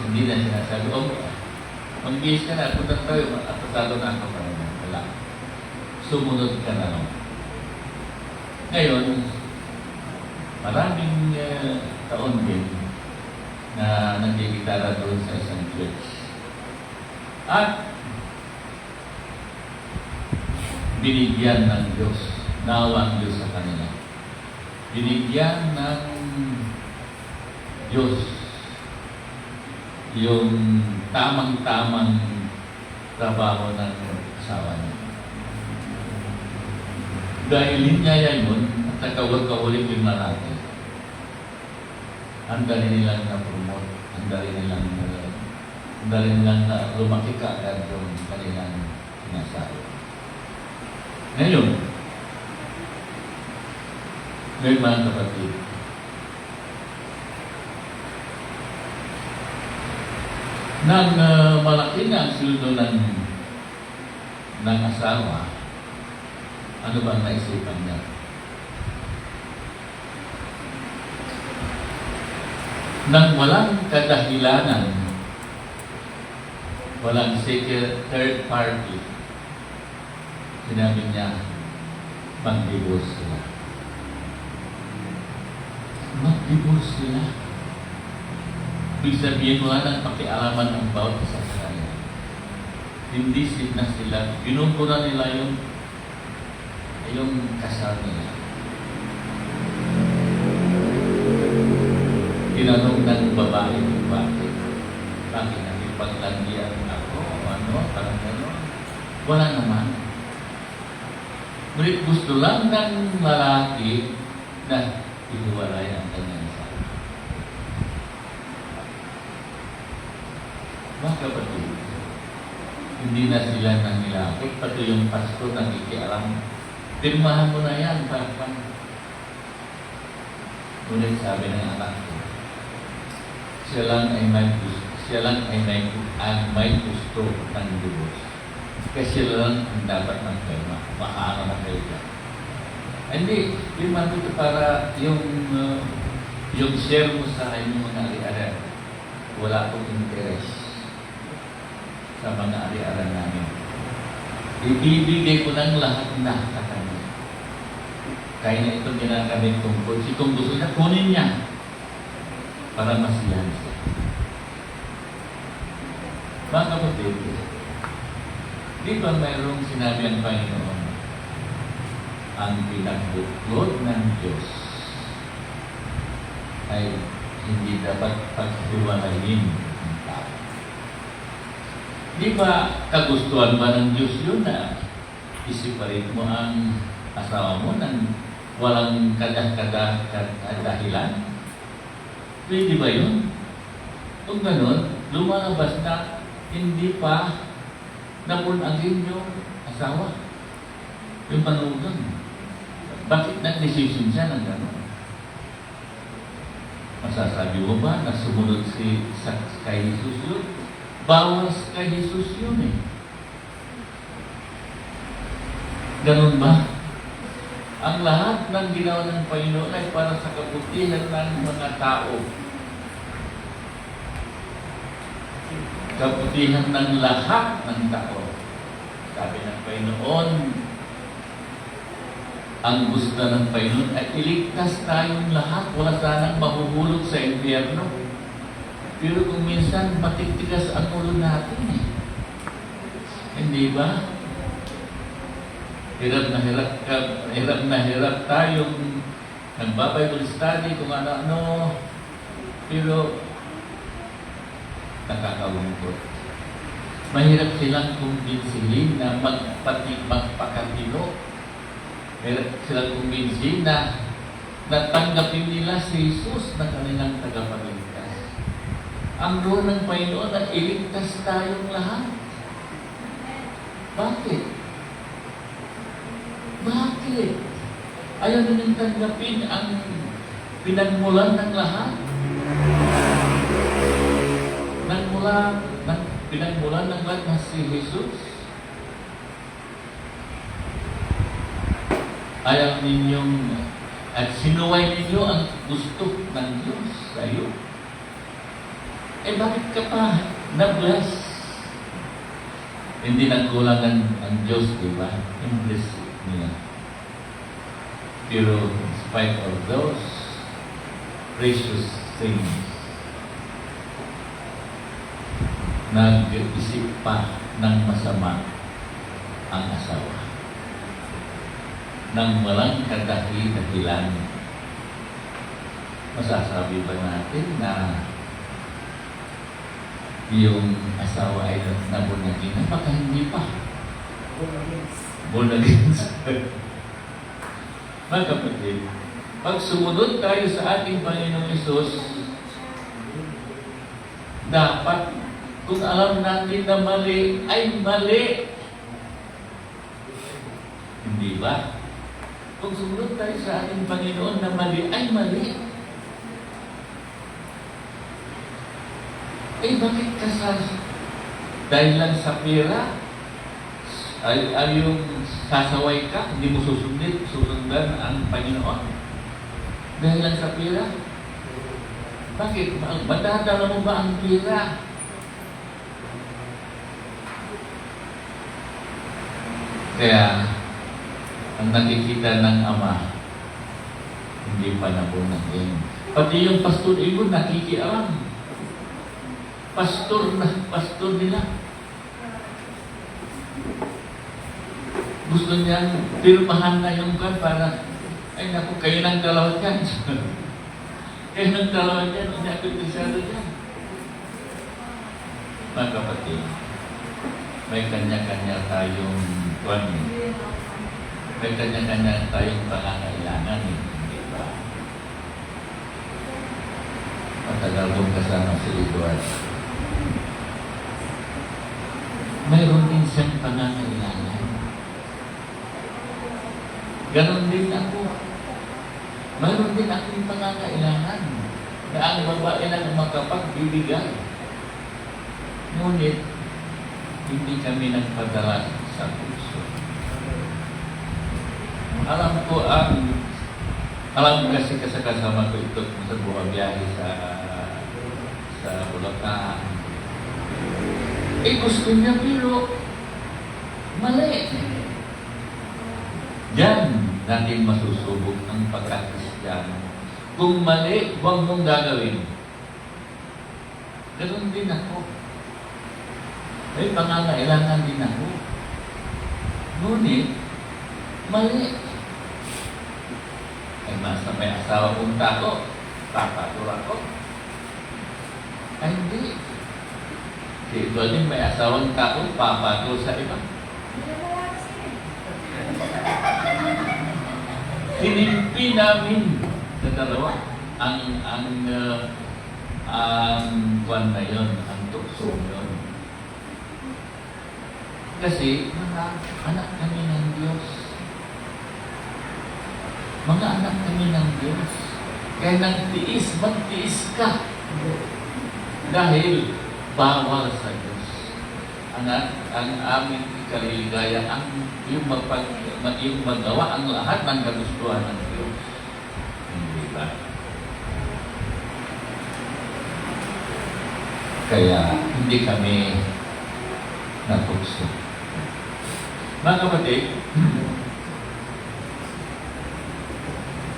Hindi na sinasabi, mag-bihis ka na, punta tayo, at pasado na ako pa naman. Wala. Sumunod ka na lang. Ngayon, maraming taon din na nagigitara doon sa isang church. At binigyan ng Diyos, nawa ang Diyos sa kanila. Binigyan ng Diyos yung tamang-tamang trabaho ng asawa niya. Dahil niya yun, at nagkawag-kahuling yung lalaki, ang dali nilang na-promote, ang dali nilang lumaki kaagad yung kanilang sinasabi. Ngayon, mga kapatid, nang malaki na ang sweldo ng ng asawa, ano bang naisipan niya? Nang walang kadahilanan, walang third party, sinabi niya, mag-divorce sila. Mag-divorce sila. Ibig sabihin, wala nang pakialaman ang bawat isa sa kanya. Hindi na sila, binuko na nila yung kasal nila. Tinanong ng babae kung bakit. Bakit nakipaglandian ako? Parang gano'n. Wala naman. Ngunit gusto lang ng lalaki na ihiwalay ang kanyang asawa. Mga kapatid, hindi na sila nangilapit, pati yung pastor nakikialam. Pirmahan mo na yan, papa. Ngunit sabi ng anak ko, siya lang ay may gusto ng divorce. Kasi sila lang ang dapat magpirma. Makaano na kayo dyan. Hindi, pirma ko para yung share mo sa inyong mga ari-ari. Wala akong interest sa mga ari-ari namin. Ibibigay ko ng lahat na sa kanya. Kaya na itong ginagamit tungkol. Kung gusto niya, kunin niya para masiyahan siya. Mga kapatid, di ba mayroong sinabi ang Panginoon, ang pinagbuklod ng Diyos ay hindi dapat paghiwalayin ng tao. Di ba kagustuhan ba ng Diyos yun na isiparit mo ang asawa mo nang walang kadahilan? Pwede ba yun? Kung ganun, lumalabas na hindi pa napunagin yung asawa. Yung manugang. Bakit nag-decision siya ng gano'n? Masasabi mo ba na sumunod kay Jesus yun? Bawas kay Jesus yun eh. Ganun ba? Ang lahat ng ginawa ng Panginoon ay para sa kabutihan ng mga tao. Kabutihan ng lahat ng tao. Sabi ng Panginoon, ang gusto ng Panginoon ay iligtas tayong lahat. Wala sanang mahuhulog sa impyerno. Pero kung minsan matitigas ang ulo natin eh. Hindi ba? Hirap na hirap tayong nagbabible study kung ano-ano. Pero nakakaungkot. Mahirap silang kumbinsihin na magpakatino. Mahirap silang kumbinsihin na natanggapin nila si Jesus na kanilang tagapagligtas. Ang role ng Panginoon ay iligtas tayong lahat. Bakit? Bakit? Ayaw nilang tanggapin ang pinagmulan ng lahat. Pinagmulan ng lahat na si Jesus. Ayaw ninyong at sinuway ninyo ang gusto ng Diyos sa iyo. Eh bakit ka pa na-bless? Hindi nagkulangan ang Diyos, di ba? In-bless niya. Pero in spite of those precious things, nag-isip pa ng masama ang asawa. Nang walang kadahilan, masasabi ba natin na yung asawa ay nabunagin? Baka hindi pa. Bunagin. Mga kapatid, pag sumunod tayo sa ating Panginoong Hesus, dapat kung alam natin na mali, ay mali. Hindi ba? Kung sumunod tayo sa ating Panginoon na mali, ay mali. Eh bakit kasal? Dahil lang sa pera? Ay yung sasaway ka, hindi mo susundan ang Panginoon. Dahil lang sa pira. Bakit? Matadala mo ba ang pira? Kaya, ang nakikita ng Ama, hindi pa nabunahin. Pati yung pastor Igon nakikialam. Pastor nila. Gusto niyang pirmahan na yung kan para, ay naku, kayo ng dalawa dyan. Kayo ng dalawa dyan, hindi ako interesado dyan. Mga kapatid, may kanya-kanya tayong kwan. May kanya-kanya tayong pangangailangan. Di ba? Matagal kong kasama si Edward. Mayroon din siyang pangangailangan. Ganon din ako. Mayroon din akong pangangailangan na ang babae lang makapagbibigay. Ngunit, hindi kami nagpadala sa puso. Alam kasi kasama ko ito sa buong biyahe sa Bulacan. Gusto niya pero mali. Diyan natin masusubok ang pagkakristyano. Kung mali, huwag mong gagawin. Ganun din ako. May pangangailangan din ako. Ngunit, mali. Ay may asawa kong tako, papatur ako. Ay hindi. Si ito din may asawang tako, papatur sa iba. Hinimpi namin sa dalawa ang kwan na yun, ang tukso yun. Kasi mga anak kami ng Diyos. Mga anak kami ng Diyos. Kaya nagtiis, magtiis ka. Dahil bawal sa Diyos. Ang aming kaliligaya, yung magawa ang lahat ng kagustuhan ng Diyos. Hindi ba? Kaya hindi kami natukso. Mga kapatid,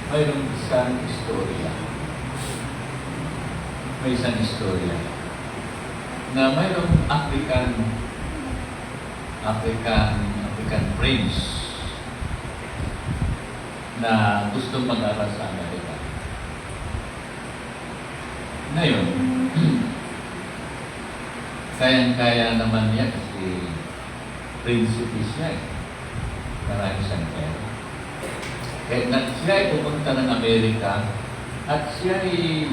mayroong isang istorya. May isang istorya na mayroong African prince na gusto mag-aral sa Amerika. Ngayon, kayang-kaya naman niya kasi prinsipe siya eh. Marami siyang pera. Kaya siya ay pupunta ng Amerika at siya ay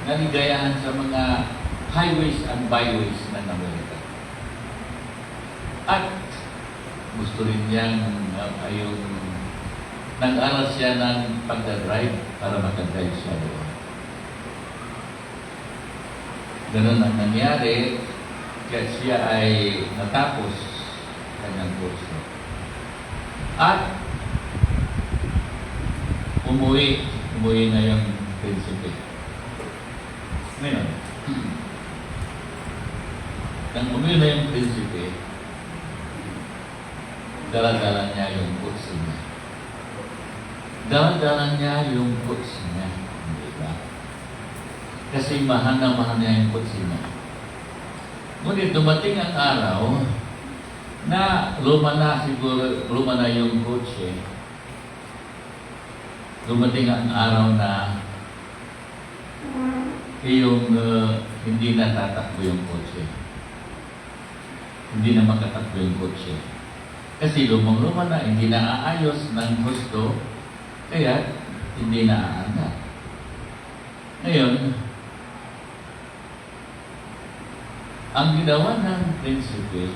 naligayahan sa mga highways and byways ng Amerika. At gusto rin niyang nag-aral siya ng pagdadrive para makadrive siya doon. Ganun ang nangyari kaya siya ay natapos kanyang kurso. At umuwi na yung prinsipe. Ngayon, nang umuwi na yung prinsipe, dala-dala niya yung kutsi niya. Dala-dala niya yung kutsi niya. Hindi ba? Kasi mahal na niya yung kutsi niya. Ngunit dumating ang araw na luma na yung kutsi. Dumating ang araw na hindi na tatakbo yung kotse. Hindi na makatakbo yung kotse. Kasi lumang-luma na, hindi na aayos ng gusto, kaya hindi na aanda. Ngayon, ang ginawa ng prinsipe,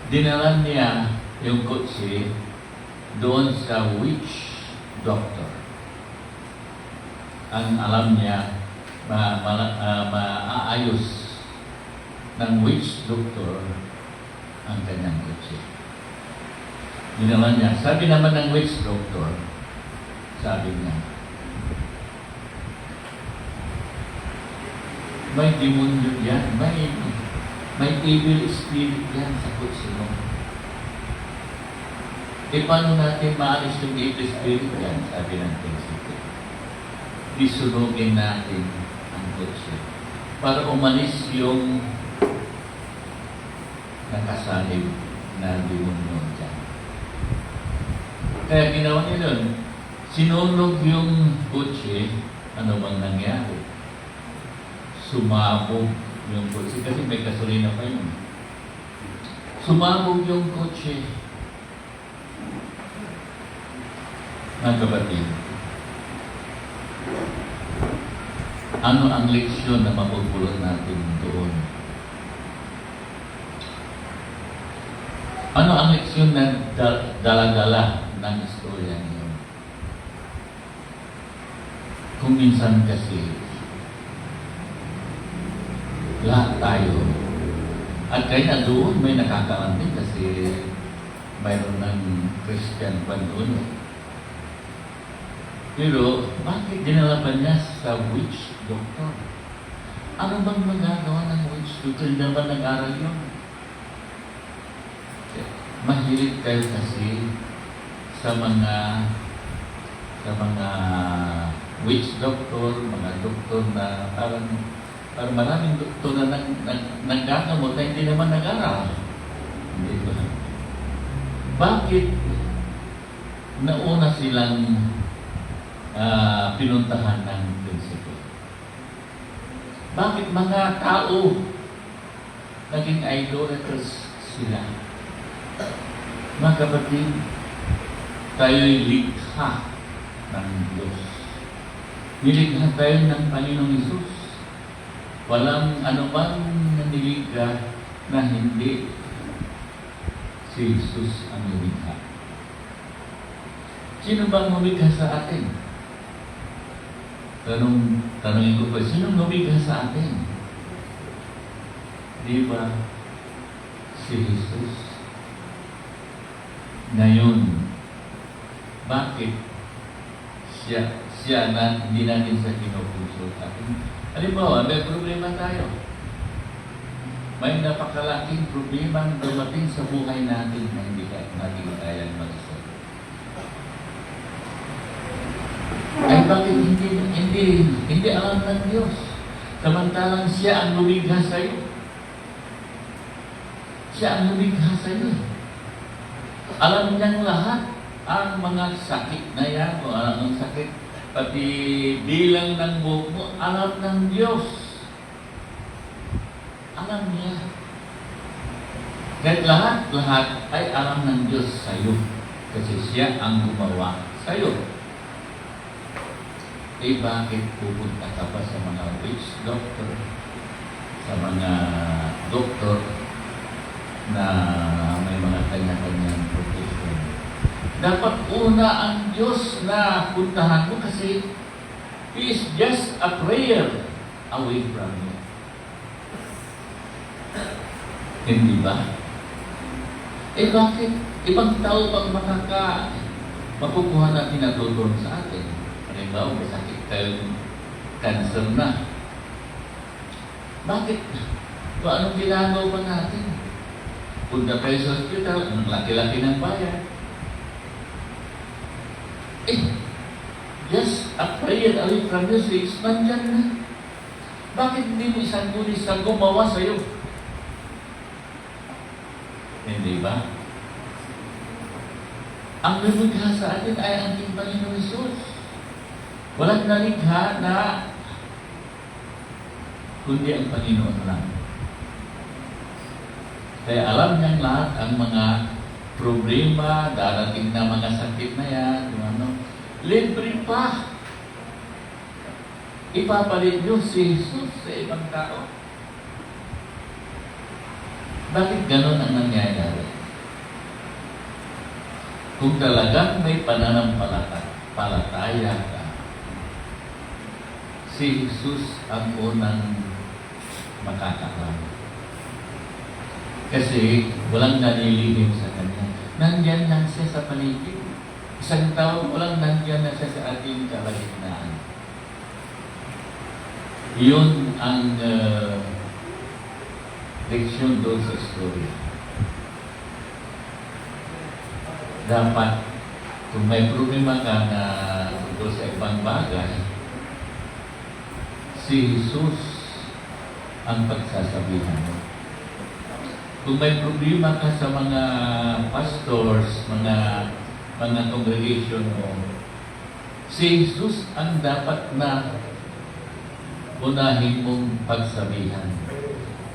dinala niya yung kotse doon sa witch doctor. Ang alam niya, maaayos ng witch doctor ang kanyang kotse. Ginawa niya. Sabi naman ng witch doctor, sabi niya, may demonyo yan, may evil spirit yan sa kutsi mo. E paano natin maalis yung evil spirit yan? Sabi ng prinsipyo. Disunugin natin ang kutsi para umalis yung nakasalib na demonyo dyan. Kaya ginawa niya doon, sinunog yung kutsi, ano bang nangyari? Sumabog yung kotse. Kasi may gasolina pa yun. Sumabog yung kotse. Mga kapatid, ano ang leksyon na mapupulot natin doon? Ano ang leksyon na dala-dala ng istorya niyo? Kung minsan kasi lahat tayo. At kaya doon may nakakaanting kasi mayroon ng Christian pa doon. Pero bakit dinala pa niya sa witch doctor? Ano bang magagawa ng witch doctor? Hindi naman nag-aral yun. Mahilig kayo kasi sa mga witch doctor, mga doktor na parang maraming doktor na nagkakamot na hindi naman nag-aral. Hindi ba? Bakit nauna silang pinuntahan ng prinsipo? Bakit mga tao naging idolaters sila? Mga kapatid, tayo'y likha ng Diyos. Nilikha tayo ng Panginoong Hesus. Walang anumang naniligha na hindi si Jesus ang lumikha. Sino bang lumikha sa atin? Tanungin ko pa, sino lumikha sa atin? Di ba si Jesus? Ngayon, bakit siya na hindi natin sa kinupuso atin? Halimbawa, may problema tayo. May napakalaking problema dumating sa buhay natin na hindi natin kayang mag-isip. Ay bakit hindi alam ng Diyos? Samantalang siya ang lumikha sa iyo. Siya ang lumikha sa iyo. Alam niyang lahat ang mga sakit na yan o ang sakit. Pati bilang ng buhok mo, alam ng Diyos. Alam niya. Kahit lahat ay alam ng Diyos sa iyo. Kasi siya ang gumawa sa iyo. Eh bakit pupunta ka pa sa mga witch doctor? Sa mga doktor na may mga kanya-kanyang profession. Dapat una ang Diyos na puntahan mo kasi He is just a prayer away from you. Hindi ba? Eh bakit ibang tao pang makukuha natin na tutulong sa atin? Halimbawa, may sakit kayo, cancer na. Bakit? Kung anong ginagawa pa natin? Punta kayo sa hospital, ang laki-laki ng bayan. Just a prayer away from you, 6 months yan na. Bakit hindi mo isang gulis na gumawa sa'yo? Hindi ba? Ang lumikha sa atin ay ang ating Panginoon Hesus. Walang nalikha na kundi ang Panginoon lang. Kaya alam niyang lahat ang mga problema, darating na mga sakit na yan, libre pa. Ipapalit niyo si Jesus sa ibang tao. Bakit ganon ang nangyayari? Kung talagang may pananampalataya ka, si Jesus ang unang makakaalam. Kasi walang nalilihim sa Kanya. Nandyan lang siya sa paligid. Isang taon ko lang nandyan na siya sa ating kalagitnaan. Yun ang leksyon doon sa story. Dapat, kung may problema ka na tungkol sa ibang bagay, si Jesus ang pagsasabihan mo. Kung may problema ka sa mga pastors, mga congregation mo, si Jesus ang dapat na unahin mong pagsabihan.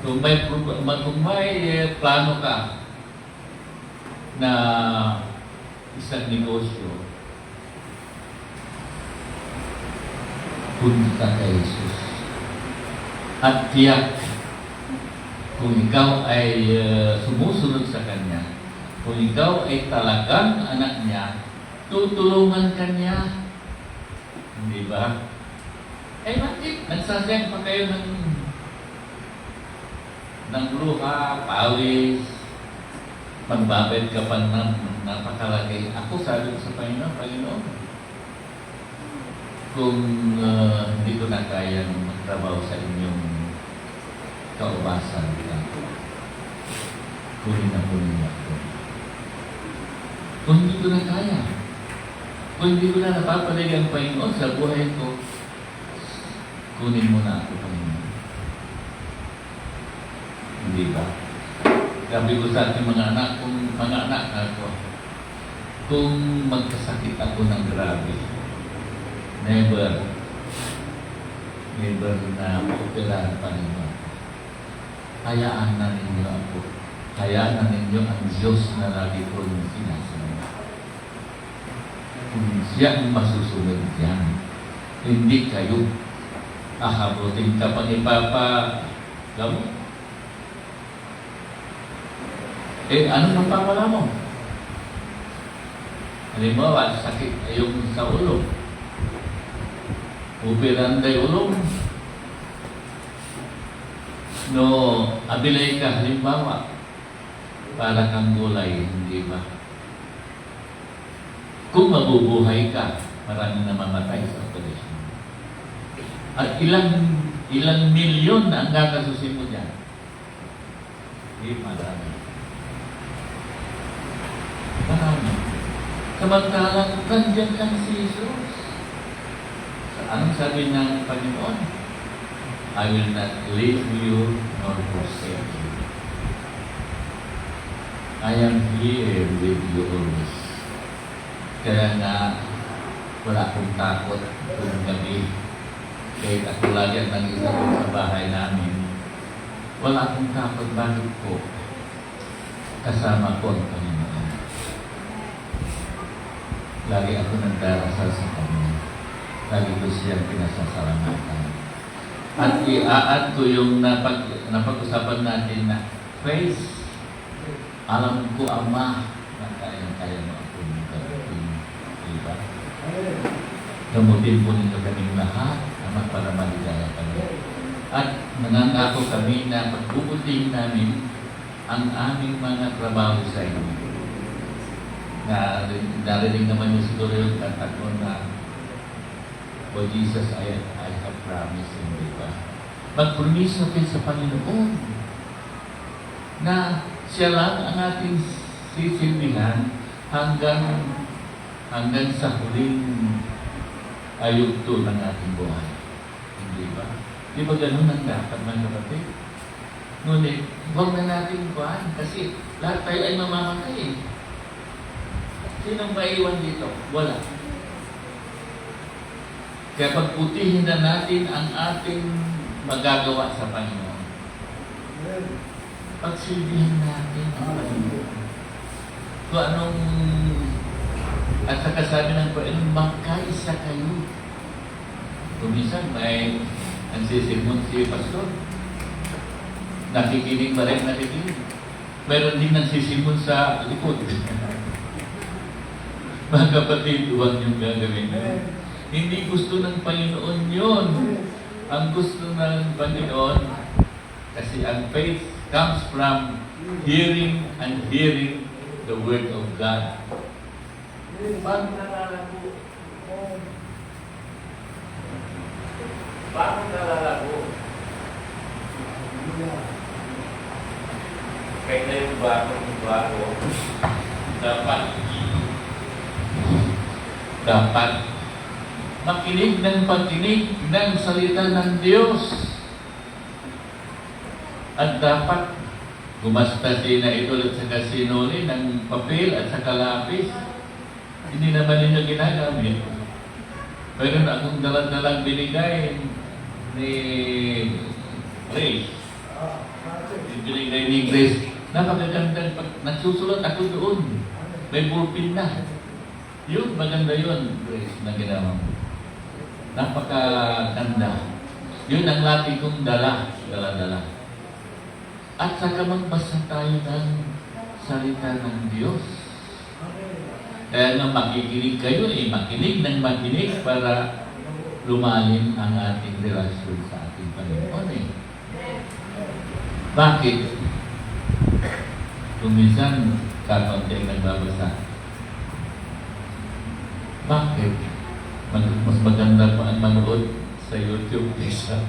Kung may plano ka na isang negosyo, punta kay Jesus. At tiyak, kung ikaw ay sumusunod sa Kanya, kung ikaw ay talagang anak niya, tutulungan ka niya. Hindi ba? Eh bakit? Nagsasayang pa kayo ng luha, pawis, magbabayad ka pa ng napakalagay. Ako sabi ko sa Panginoon, kung hindi ko na kayang magtrabaho sa inyong kaubasan, kunin na kunin ako. Kung hindi ko na kaya, kung hindi ko na napapalig ang Panginoon sa buhay ko, kunin mo na ako, Panginoon. Hindi ba? Sabi ko sa ating mga anak ako, kung magkasakit ako ng grabe, never na operahan pa ninyo. Hayaan na ninyo ako. Hayaan na ninyo ang Diyos na lagi ko yung sinasabi. Siya ang masusunod yan. Hindi kayo. Ahabutin ka pang ipapagawa. Anong mapapala mo? Halimbawa, sakit yung sa ulo. Upiranday ulong. No, abilay ka, halimbawa, para kang gulay, hindi ba? Kung mabubuhay ka, maraming namamatay sa operasyon. At ilang milyon ang gagasusin mo dyan? Hindi, marami. Marami. Samantalang, nandiyan lang si Jesus. Anong sabi ng Panginoon? I will not leave you nor forsake you. I am here with you always. Kaya nga, wala akong takot kung gabi. Kahit ako lagi ang nag-isa ko sa bahay namin. Wala akong takot. Bakit po? Kasama ko ang Panginoon. Lagi ako nagdarasal sa Kanya. Lagi ko siyang pinasasalamatan. At i-add ko yung napag-usapan natin na praise. Alam ko, Ama, na kaya mo ako gawin. Diba? Gamutin po ninyo kaming lahat, Ama, para maligaya kami. At nangangako kami na pagbubutin namin ang aming mga trabaho sa inyo. Narinig naman yung siguro yung kanta ko na O Jesus, I have promised Him, di ba? Mag-promise natin sa Panginoon na Siya lang ang ating sisilbihan hanggang sa huling ayugto ng ating buhay. Hindi ba? Di ba ganun ang dapat, mga kapatid? Ngunit, huwag na natin kuhaan kasi lahat tayo ay mamamatay eh. Sinong maiwan dito? Wala. Kaya pagputihin na natin ang ating magagawa sa Panginoon. Pagsilbihin natin ang Panginoon. Kung anong, at saka sabi ng Panginoon, magkaisa kayo. Kung minsan may nagsisimon si Pastor, nakikinig ba rin nakikinig? Meron din nagsisimon sa likod. Mga kapatid, huwag niyong gagawin. Hindi gusto ng Panginoon yun. Ang gusto ng Panginoon, kasi ang faith comes from hearing and hearing the Word of God. Paano nalalago? Paano nalalago? Kaya na yung bago, dapat makinig ng pakinig ng salita ng Diyos. At dapat gumasta din na ito at saka sinuli ng papel at saka lapis. Hindi naman ninyo ginagamit. Pero akong dalang binigay ni Grace. Binigay ni Grace. Napakagandang pag nagsusulat ako doon. May ballpen na. Yun, maganda yun, Grace, na ginawa mo. Napakaganda. Yun ang lagi kong dala. At saka magbasa tayo ng salita ng Diyos. Kaya nga makikinig kayo, makinig ng makinig para lumalim ang ating relasyon sa ating Panginoon. Bakit? Kung minsan, kakaunti nagbabasa. Bakit? Mas maganda pa ang manood sa YouTube kaysa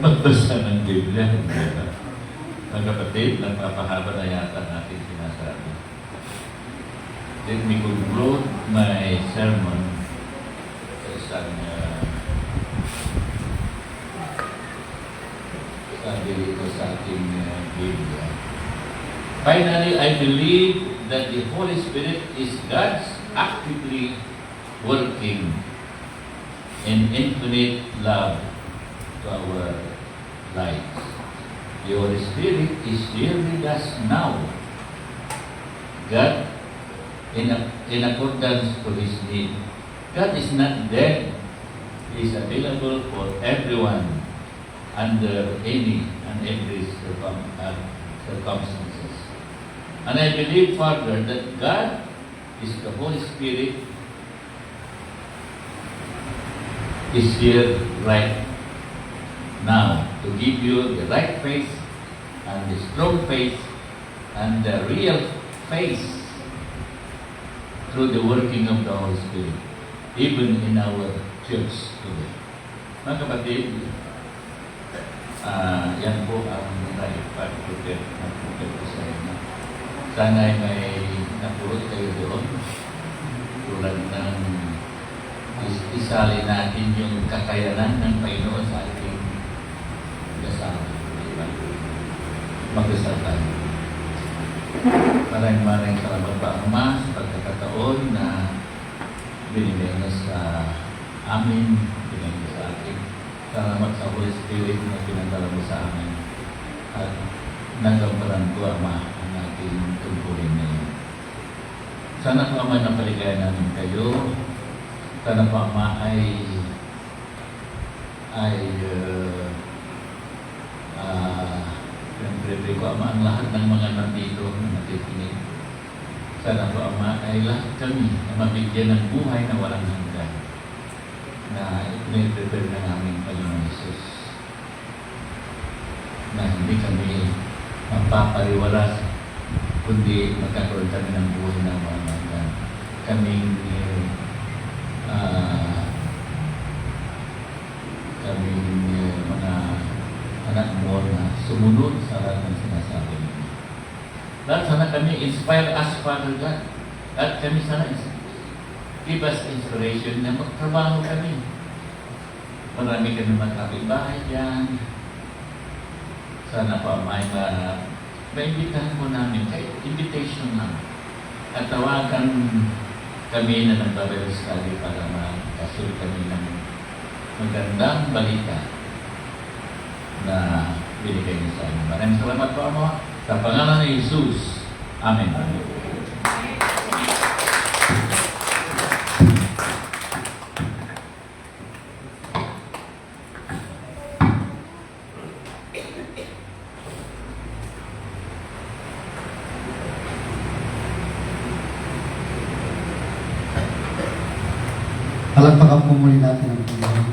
magbasa ng Biblia. Mga kapatid, nagpapahaba na yata ang ating sinasabi. Let me conclude my sermon sa isang sabi dito sa ating Biblia. Finally, I believe that the Holy Spirit is God's actively working in infinite love to our lives. The Holy Spirit is here with us now. God, in accordance to His need. God is not dead. He is available for everyone under any and every circumstances. And I believe further that God is the Holy Spirit is here right now to give you the right faith and the strong faith and the real faith through the working of the Holy Spirit, even in our church today. Mga kapatid, yan po ang naipag-prepare ko sa inyo. Sana ay may napulot kayo doon. Tulad ng isali natin yung kakayanan ng Panginoon sa ating kasama. Diba? Magdasal tayo. Maraming salamat pa, Ama, sa pagkakataon na binigay niya sa amin, binigay niya sa akin. Salamat sa Holy Spirit na pinadala mo sa amin. At nagamparan ko, Ama, ang ating tungkulin ngayon. Sana po, Ama, napaligayan namin kayo. Sana po, Ama, siyempre ko, Ama, ang lahat ng mga nandito na nakikinig. Sana po, Ama, ay lahat kami na mabigyan ng buhay na walang hanggan na ipinipprepare ng aming Panginoon Jesus. Na hindi kami magpapariwalas, kundi magkakaroon kami ng buhay na walang hanggan. Kaming mga anak mo na sumunod sa lahat ng sinasabi niyo. Lahat sana kami inspire us, Father God. At kami sana give us inspiration na magtrabaho kami. Marami kami magkapit-bahay dyan. Sana pa maimbitahan mo namin, kahit invitation lang. At tawagan kami na nagbabible study para makasul kami ng magandang balita na binigay niyo sa amin. Maraming salamat po, Ama. Sa pangalan ni Jesus. Amen. Palagpakan po muli natin ang Panginoon.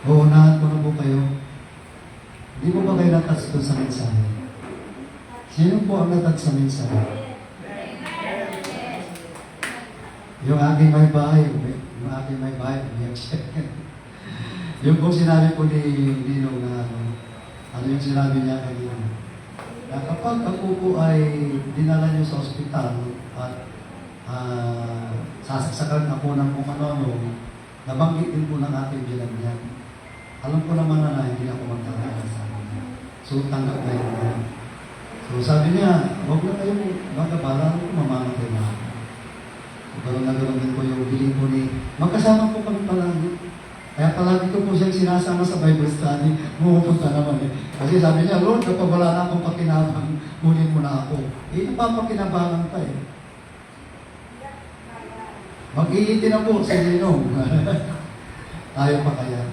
Uunahan ko na po kayo. Hindi mo ba kayo natas sa mensahe? Sino po ang natag sa mensahe? Yung aking may bahay, umiyak siya. Yung po sinabi po ni Ninong na ano yung sinabi niya kanina. Na kapag ako po ay dinala niyo sa ospital at sasaksakan ako ng kung ano-ano, nabanggit din po ng ating binagyan. Alam ko naman na hindi ako magkakala sa akin. So, tanggap na yun. So, sabi niya, huwag na kayo magkabala, mamamatay na ako. So, gano'n din po yung biling po ni, magkasama po kami palagi. Kaya palagi ko po siyang sinasama sa Bible study, pumupunta naman eh. Kasi sabi niya, Lord, kapag wala na akong pakinabang, kunin mo na ako. Eh, napapakinabangan pa eh. Mag-iiti na po sa Ninong. Tayo pa kaya.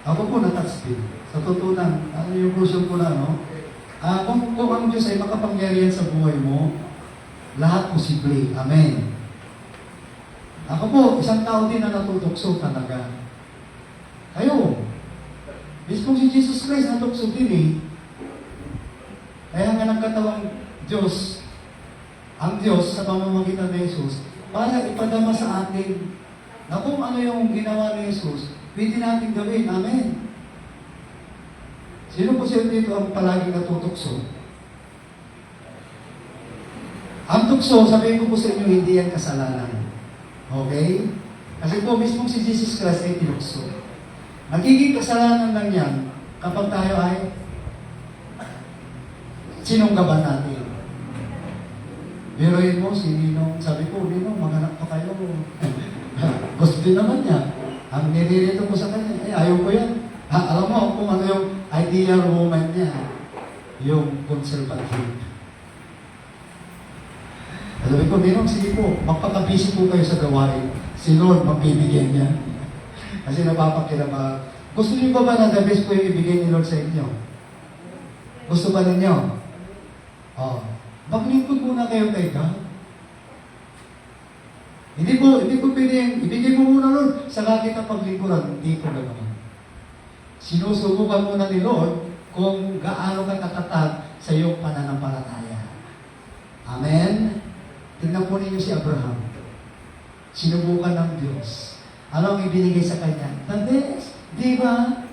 Ako po na-touch din. Sa totoo lang, ano yung crucial ko na, no? Kung ang Diyos ay makapangyarihan sa buhay mo, lahat posible. Amen. Ako po, isang tao din na natutokso talaga. Kayo, mismo si Jesus Christ natokso din eh. Kaya nga nagkatawang Diyos, ang Diyos sa pamamagitan ni Jesus, para ipadama sa atin na kung ano yung ginawa ni Jesus, pwede natin gawin. Amen. Sino po siya dito ang palaging natutokso? Ang tukso, sabihin ko po sa inyo, hindi yan kasalanan. Okay? Kasi po mismo si Jesus Christ ay tinukso. Nagiging kasalanan lang yan kapag tayo ay sinunggaban natin. Biruin mo si Ninong, sabi ko, Ninong, maghanap pa kayo. Gusto din naman niya. Ang nililito ko sa kanya, ayaw ko yan. Alam mo kung ano yung ideal woman niya. Yung conservative. Sabi ko, Ninong, sige po, magpakabisi po kayo sa gawain. Si Lord, magbibigyan niya. Kasi napapakilama. Gusto niyo ba na the best po yung ibigay ni Lord sa inyo? Gusto ba ninyo? Oh. Maglingkod muna kayo kay God. Hindi po pwede, ibigay mo muna Lord, saka kita paglingkuran. Hindi po ganoon. Sinusubukan muna ni Lord kung gaano ka katatag sa iyong pananampalataya. Amen? Tingnan po ninyo si Abraham. Sinubukan ng Diyos. Ano ang ibinigay sa kanya? The best. Di ba?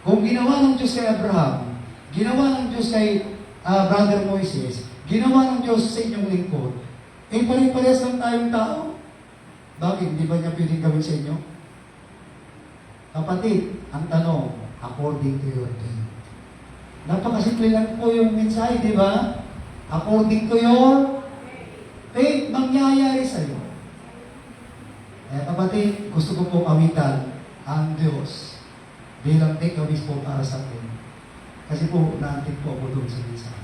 Kung ginawa ng Diyos kay Abraham, ginawa ng Diyos kay Brother Moises, ginawa ng Diyos sa inyong lingkod, eh pare-parehas lang tayong tao. Bakit? Di ba niya pwedeng gawin sa inyo? Kapatid, ang tanong, according to your faith. Napakasimple lang po yung mensahe, di ba? According to your faith, mangyayari sa iyo. Eh, kapatid, gusto ko pong awitan ang Diyos bilang take-aways po para sa atin. Kasi po, naantik po ako doon sa mensahe.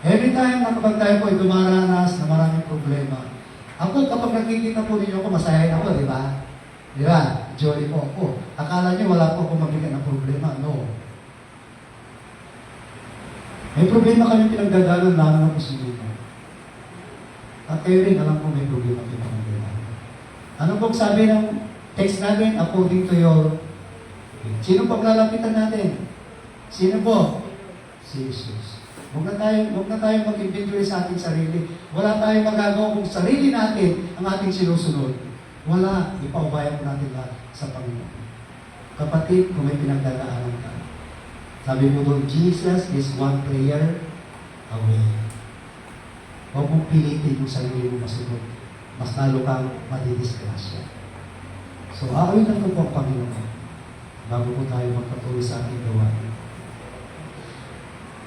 Every time na kapag tayo po ay dumaranas na maraming problema, ako kapag nakikita po ninyo ako, masayahin ako, di ba? Di ba? Jolly po ako. Akala niyo wala po akong mabigyan ng problema. No. May problema kami pinagdadaanan lalo na po sa dito. At kayo rin, alam ko may problema pinagdadaanan. Ano pong sabi ng text natin? According to your... Sino paglalapitan natin? Sino po? Si Jesus. Huwag na tayo mag-inventory sa ating sarili. Wala tayong magagawa kung sarili natin ang ating sinusunod. Wala. Ipaubayan po natin lahat sa Panginoon. Kapatid, kung may pinagdadaanan ka, sabi mo doon, Jesus is one prayer away. Huwag mong pilitin yung sarili mo masunod. Mas lalo kang madidisgrasya. So, aawitan ko po ang Panginoon bago po tayo magpatuloy sa ating gawain.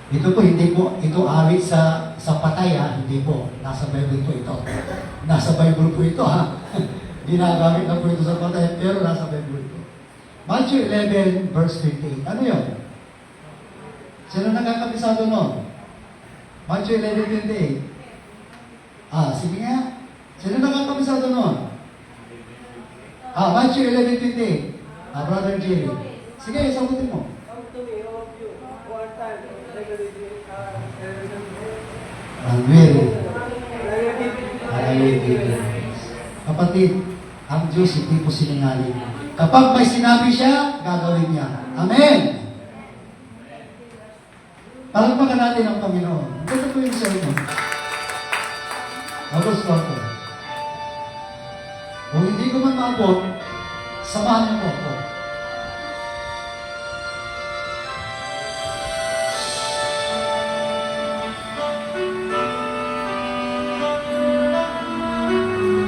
Ito po, hindi po, ito awit sa patay ha, hindi po. Nasa Bible po ito. Nasa Bible po ito ha. Ginagamit lang po ito sa patay, pero nasa Bible ito. Matthew 11, verse 28. Ano yun? Sino nagkakabisado nun? Matthew 11, 28. Sige nga. Sino nagkakabisado nun? Matthew 11, 28. Brother Jerry. Sige, sagutin mo. Kapatid, ang Diyos hindi po sinungaling. Kapag may sinabi siya, gagawin niya. Amen! Palagpakan natin ang Panginoon. Ito po yung sermon. Nagustuhan ko. Kung hindi ko man maabot, samahan niyo po ako.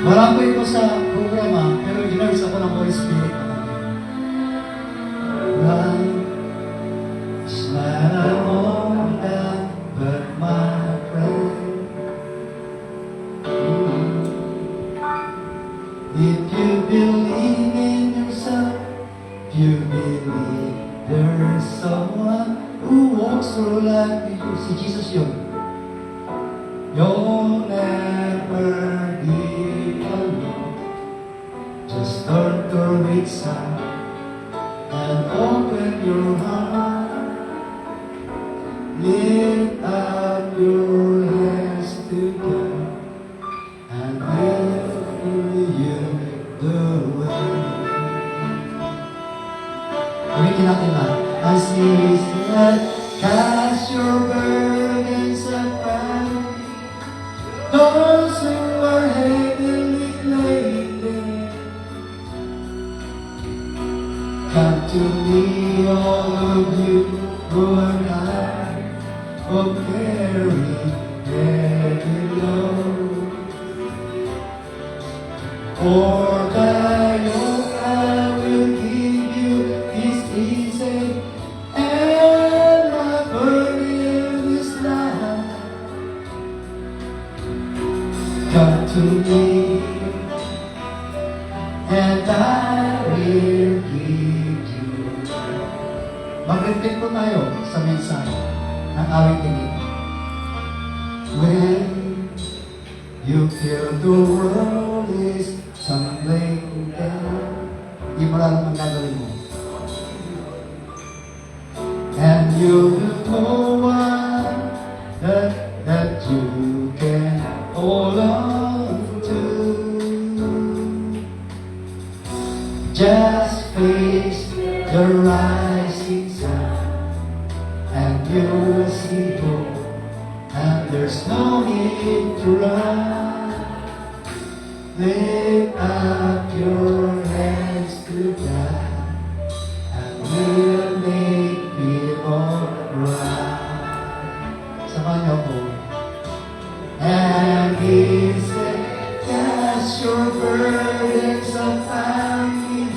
Wala ko ito sa programa, pero ginawis ako ng Holy Spirit. Life is not a moment, but my friend. If you believe in yourself, you believe there is someone who walks through life with you. Si Jesus yun. You'll never be alone. Just turn to reach out and open your heart. Lift up your hands together and will you the way. Gamitin natin na. As He said, cast your burdens upon me. Those who are heavily laden, come to me, all of you who are tired of carrying heavy load. For the yoke I will give you is easy, and my burden is light. Come to me, and I will give you. Mag-repeat po tayo sa mensahe ng awit ini. When you feel the world is tumbling down, di mo lang ang gagawin mo. And you will know one that you can hold on to. Just face the rising sun, and you will see hope, and there's no need to run. Lift up your hands to God, and we'll make it all right. Samahan niyo po. And He said, cast your burdens upon me,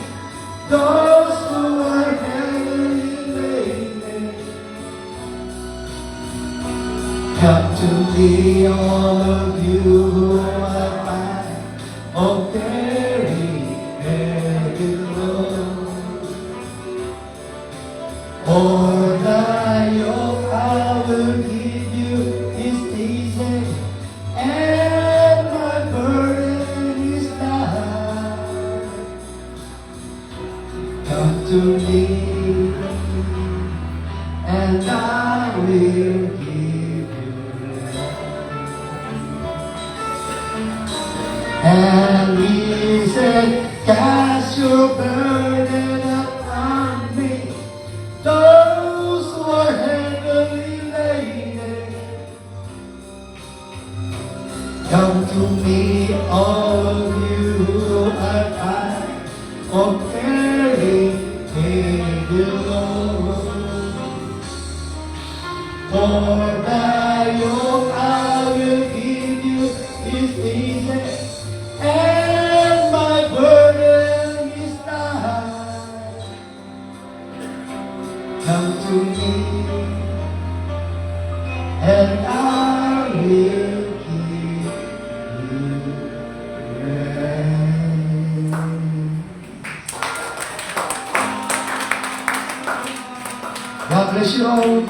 those who are heavily laden. Come to me, all of you who are mine, oh carry heavy load. For the yoke I will give you is easy, and my burden is light. Come to me, and I will give you life. And He said, cast your burden upon me, those who are heavily laden. Come to me, all of you who are tired of carrying heavy load. For the yoke I will give you is easy, and my burden is light. Come to me, and I will give you rest. God bless you all.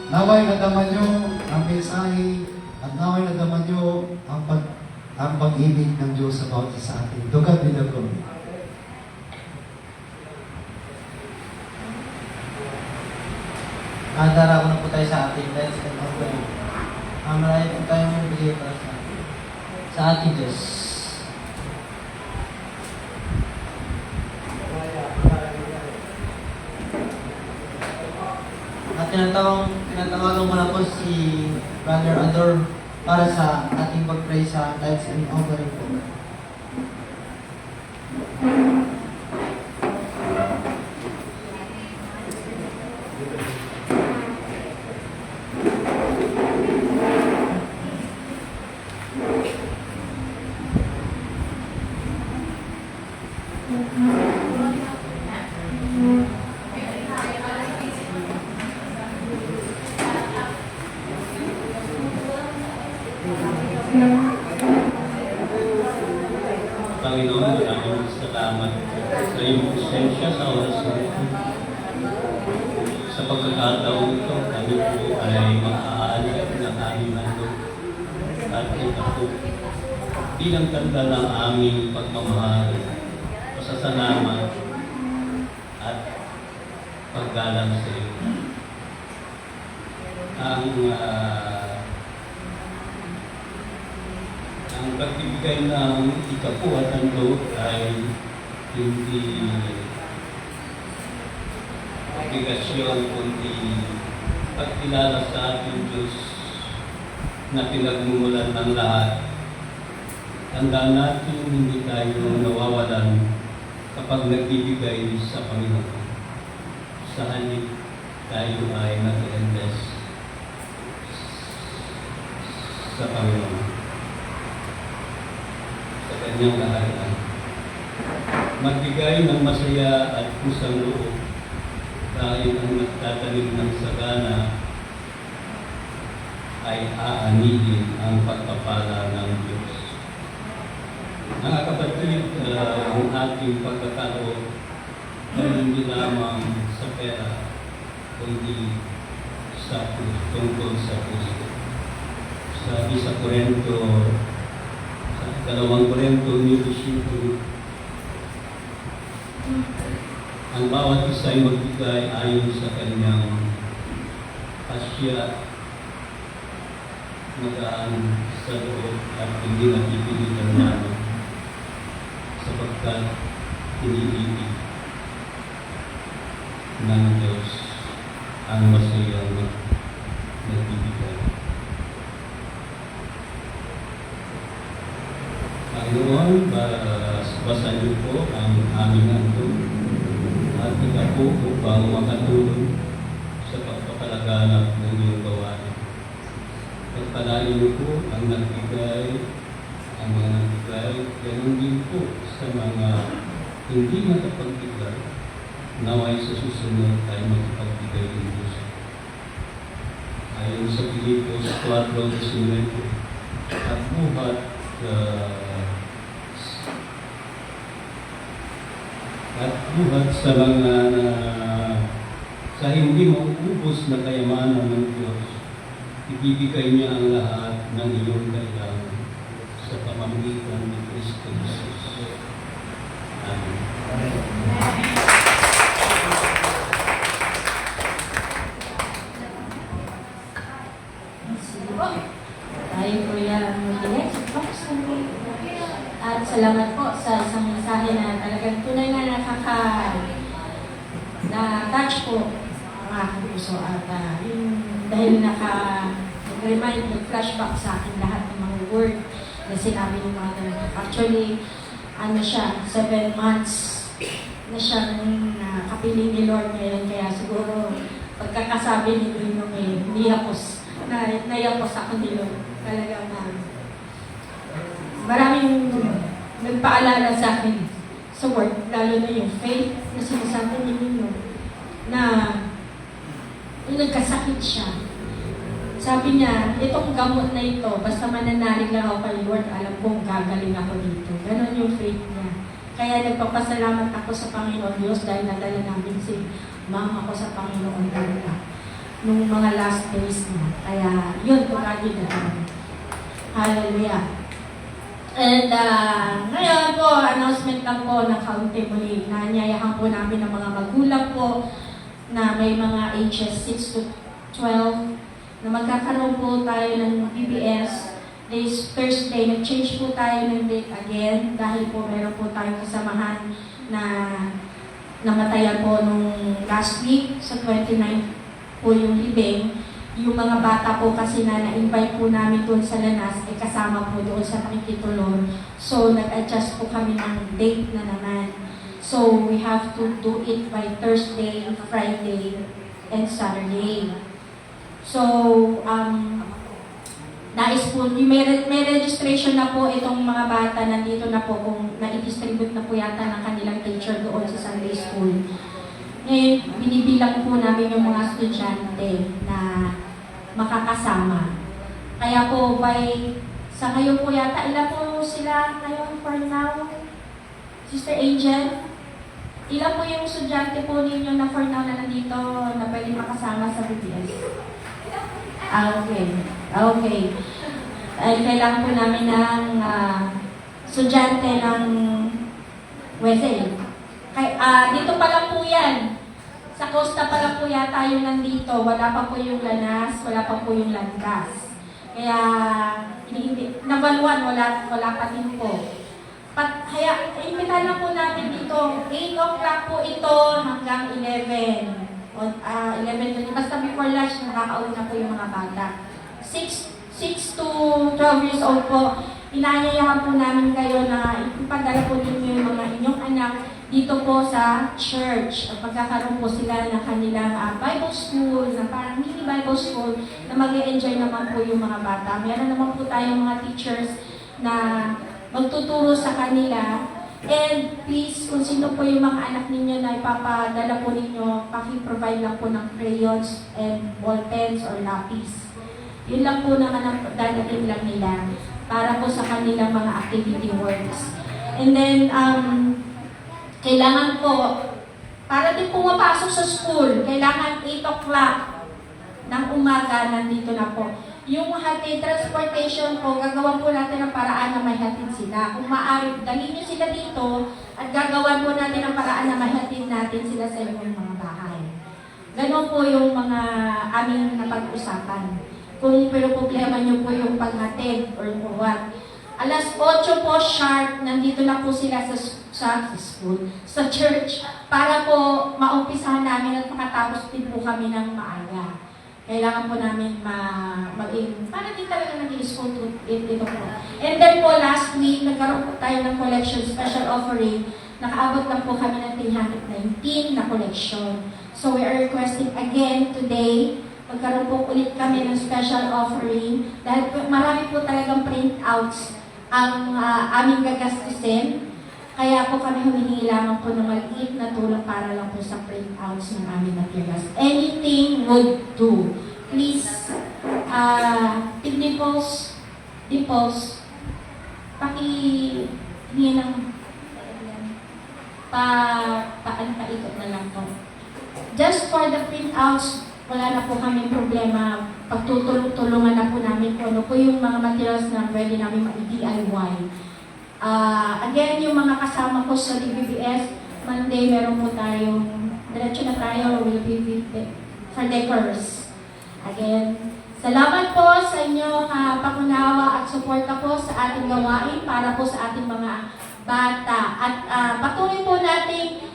Naway nadaman nyo ang mensahe at naway nadaman nyo ang pag-ibig ng Diyos sa bawat isa sa atin. To God be the glory. Darako na po tayo sa ating dahil sa kanyang po. Marami po tayong mabigay para sa ating Diyos. At tinatawang Tinatawagan ko na po si Brother Ador para sa ating pag-pray sa tithes and offering po. Panginoon, maraming salamat sa iyong presensya sa oras na ito. Sa pagkakataon ito, kami po ay makaaalik ng aming handog at ito po bilang tanda ng aming pagmamahal, pasasalamat at paggalang sa iyo. Ang pagbibigay ng ikapu at handog ay hindi obligasyon, kundi pagkilala sa ating Diyos na pinagmumulan ng lahat. Tandaan natin hindi tayo nawawalan kapag nagbibigay sa Panginoon. Sa halip tayo ay nag-invest sa Panginoon, sa kanyang lahayan. Magbigay ng masaya at pusang loob dahil ang nagtatanim ng sagana ay aanihin ang pagpapala ng Diyos. Mga kapatid, ang ating pagkakalob ay hindi lamang sa pera, kundi sa puso, tungkol sa puso. Sabi sa Korinto, sa 2 Korinto 9:5, ang bawat isa ay magbigay ayon sa kanyang pasya, magaan sa loob at hindi napipilitan namin sapagkat iniibig ng Diyos ang masayang nagbibigay. Panginoon, basahin niyo po ang aming handog at ikapu upang makatulong sa pagpapalaganap ng iyong gawain. Pagpalain niyo po ang nagbigay, ang mga nagbigay, ganun din po sa mga hindi nakapagbigay, naway sa susunod ay magpagbigay din Diyos. Ayon sa Pilipos 4:19, at buhat sa mga sa hindi mauubos na kayamanan ng Diyos, ibibigay niya ang lahat ng iyong kailangan sa pamamagitan ni Kristo Jesus. Amen. Sige po. Tayo po yan muli. At salamat po sa isang mensahe na talagang tunay na na-touch po ang aking puso. At dahil nag-remind, nag-flashback sa akin lahat ng mga word na sinabi ng Mother. Actually, siya, 7 months na siyang kapiling ni Lord ngayon. Kaya siguro, pagkakasabi ni Bruno nayapos ako ni Lord. Talagang maraming nagpaalala sa akin sa word, lalo na yung faith na sinasabi ni Bruno, na yung nagkasakit siya. Sabi niya, itong gamot na ito, basta mananalig lang ako kay Lord, alam kong gagaling ako dito. Ganon yung faith niya. Kaya nagpapasalamat ako sa Panginoon Diyos dahil nadala namin si mama ko sa Panginoon talaga nung mga last days niya. Kaya yun, pagkagi na. Hallelujah. And ngayon po, announcement lang po ng kaunti muli. Nanyayahan po namin ng mga magulang po na may mga ages 6 to 12 na magkakaroon po tayo ng BBS. This Thursday, nag-change po tayo ng date again dahil po meron po tayong kasamahan na namatayan po nung last week sa 29 po yung libing. yung mga bata po kasi na na-invite po namin doon sa Lanas, ay kasama po doon sa pakikituloy. So, nag-adjust po kami ng date na naman. So, we have to do it by Thursday, Friday, and Saturday. So, nais po, may registration na po itong mga bata, nandito na po kung na-distribute na po yata ng kanilang teacher doon sa Sunday School. Ngayon, binibilang po namin yung mga estudyante na makakasama. Kaya po, sa ngayon po yata, ilan po sila ngayon for now? Sister Angel? Ilan po yung estudyante po ninyo na for now na nandito na pwede makasama sa BTS? Okay. Okay. Kailangan po namin ng estudyante ng Wesel. Dito pa lang po yan. Sa Costa pa lang po yata yung nandito. Wala pa po yung Lanas, wala pa po yung Landas. Kaya, nabaluan, wala pa din po. Kaya, imbitahan lang po natin dito. 8 o'clock po ito hanggang 11. 11 basta before lunch, nakakauwi na po yung mga bata. 6 to 12 years old po, inaanyayahan po namin kayo na ipadala po ninyo yung mga inyong anak dito po sa church. Pagkakaroon po sila ng kanilang Bible school, na parang mini Bible school, na mag-e-enjoy naman po yung mga bata. Meron naman po tayong mga teachers na magtuturo sa kanila. And please, kung sino po yung mga anak ninyo na ipapadala po ninyo, paki-provide lang po ng crayons and ball pens or lapis. Yun lang po naman ang dadating lang nila para po sa kanilang mga activity works. And then, kailangan po, para din pumapasok sa school, kailangan 8 o'clock ng umaga, nandito na po. Yung hatid transportation po, gagawan po natin ng paraan na may hatid sila. Kung maaari, dalhin nyo sila dito at gagawan po natin ng paraan na may hatid natin sila sa inyong mga bahay. Ganon po yung mga aming napag-usapan. Kung pero problema nyo po yung paghatid or what. Alas 8 po sharp, nandito na po sila sa school, sa church, para po maumpisahan namin at makatapos din po kami ng maaga. Kailangan po namin maging, para din talaga naging school to dito po. And then po last week, nagkaroon po tayo ng collection special offering. Nakaabot lang po kami ng 319 na collection. So we are requesting again today, magkaroon po ulit kami ng special offering dahil po, marami po talagang printouts ang aming gagastusin. Kaya po kami humihingi lamang po ng maliit na tulong para lang po sa printouts ng aming materials. Anything would do. Please, Dimples, pakihingi ng paikot na lang po. Just for the printouts, wala na po kami problema. Pagtutulungan na po namin kung ano po yung mga materials na pwede namin ma-DIY. Again, yung mga kasama ko sa DBBS, Monday meron po tayong, diretso na tayo, will be for decors. Again, salamat po sa inyo pakunawa at suporta po sa ating gawain para po sa ating mga bata. At patuloy po nating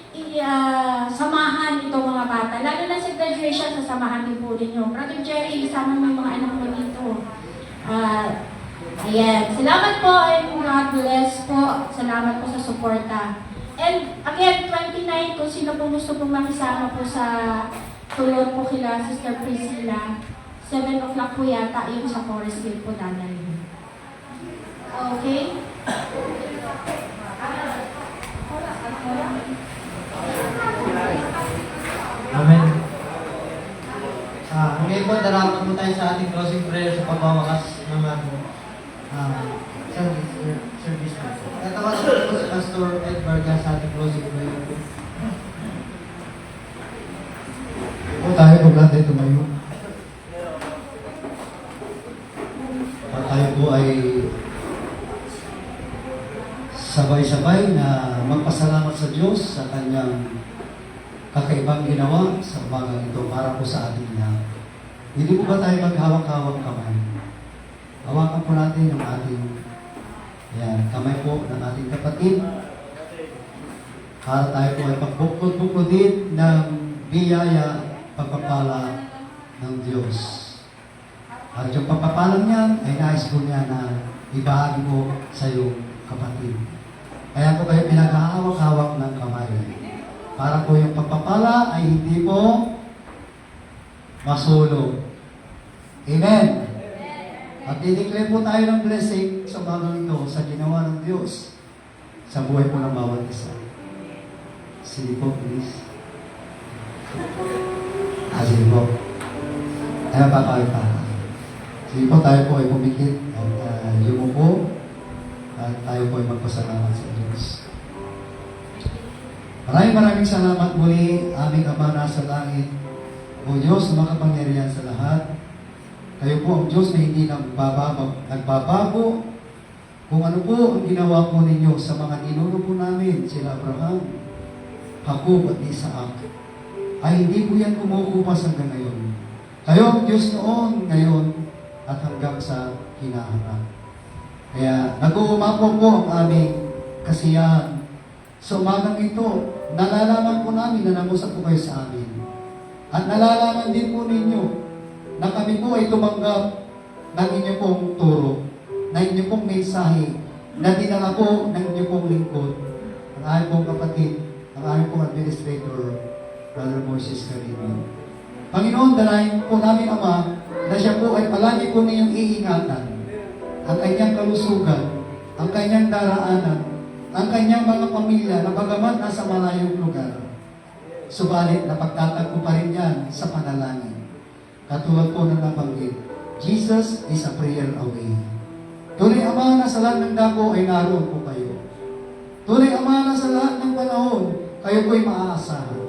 samahan itong mga bata. Lalo na sa graduation, sasamahan din po ninyo. Brother Jerry, isama mo yung mga anak mo dito. Ayan. Salamat po and God bless po. Salamat po sa suporta. And again, 29, kung sino po gusto pong makisama po sa tulong po kila Sister Priscilla, 7 o'clock po yata yung sa Forest Hill po dadalhin. Okay? Amen. Ngayon po, darapin po tayo sa ating closing prayer sa pagwawakas ng service po. Tatawagan po si Pastor Ed Vargas sa ating closing prayer po. O tayo, kung natin tumayo. At tayo po ay sabay-sabay na magpasalamat sa Diyos sa Kanyang kakaibang ginawa sa umagang ito para po sa ating lahat. Hindi po ba tayo maghawak-hawak kamay? Hawakan po natin yung ating kamay po ng ating kapatid para tayo po ay pagbuklod-buklodin ng biyaya, pagpapala ng Diyos. At yung pagpapalang niyan ay nais po niya na ibahagi mo sa iyong kapatid. Kaya po kayo pinaghahawak-hawak ng kamay. Para po yung pagpapala ay hindi po masulo. Amen. At i-declare po tayo ng blessing sa bagong ito sa ginawa ng Diyos sa buhay po ng bawat isa. Sige po, please. Sige po. Kaya pa. Sige po, tayo po ay pumikit at yumuko at tayo po ay magpasalamat sa Diyos. Maraming salamat muli, aming Ama na sa langit. O Diyos na makapangyarihan sa lahat. Kayo po ang Diyos na hindi nagbabago kung ano po ang ginawa po ninyo sa mga ninuno po namin, sila Abraham, Jacob at Isaac. Ay hindi po yan kumukupas hanggang ngayon. Kayo ang Diyos noon, ngayon, at hanggang sa hinaharap. Kaya nag-uumapo po ang aming kasiyahan. Sa umagang ito, nalalaman po namin na namusap po kayo sa amin. At nalalaman din po ninyo na kami po ay tumanggap ng inyong pong turo, ng inyong pong mensahe, na dinala po ng inyong pong lingkod, ang aming pong kapatid, ang aming pong administrator, Brother Moses Carino. Panginoon, dalayan po namin, Ama, na siya po ay palagi po ninyong iingatan ang kanyang kalusugan, ang kanyang daraanan, ang kanyang mga pamilya na bagamat nasa malayong lugar. Subalit, napagtatagpo pa rin yan sa panalangin. Katulad po ng nabanggit, Jesus is a prayer away. Tunay Ama na sa lahat ng dako ay naroon po kayo. Tunay Ama na sa lahat ng panahon, kayo po ay maaasahan.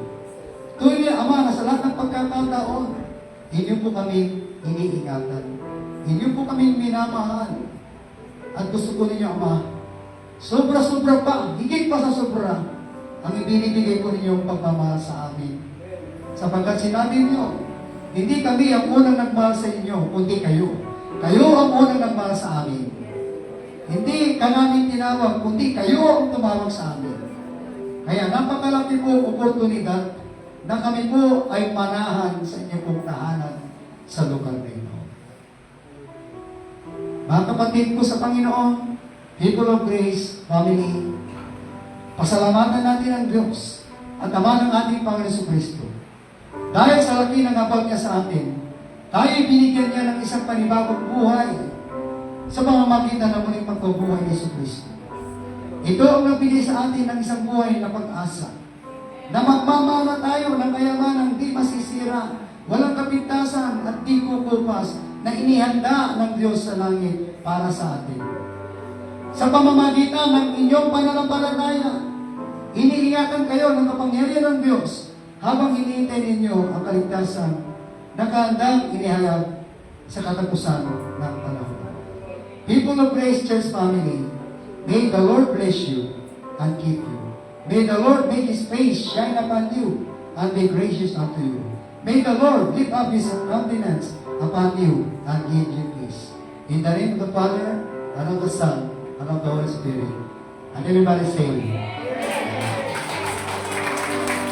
Tunay Ama na sa lahat ng pagkakataon, inyo po kami iniingatan. Inyo po kami minamahal. At gusto ko ninyo, Ama, sobra-sobra pa, higit pa sa sobra, ang ibinibigay ko ninyong pagmamahal sa amin. Sapagkat sinabi niyo, hindi kami ang unang nagmahal sa inyo, kundi kayo. Kayo ang unang nagmahal sa amin. Hindi ka namin tinawag, kundi kayo ang tumawag sa amin. Kaya napakalaki po oportunidad na kami po ay manahan sa inyong pong tahanan sa lugar na ito. Mga kapatid ko sa Panginoon, people of grace, family, pasalamatan natin ang Diyos at Ama ng ating Panginoon Jesucristo. Dahil sa laki ng habag niya sa atin, tayo binigyan niya ng isang panibagong buhay sa pamamagitan ng muling pagkabuhay ni Jesucristo. Ito ang nagbigay sa atin ng isang buhay na pag-asa, na magmamana tayo ng kayamanang di masisira, walang kapintasan at di kukupas, na inihanda ng Diyos sa langit para sa atin. Sa pamamagitan ng inyong pananampalataya, iniingatan kayo ng kapangyarihan ng Diyos habang hinihintay ninyo ang kaligtasan na kahandang inihayag sa katapusan ng panahon. People of Grace Church family, may the Lord bless you and keep you. May the Lord make His face shine upon you and be gracious unto you. May the Lord lift up His countenance upon you and give you peace. In the name of the Father, and of the Son, and of the Holy Spirit. And everybody say,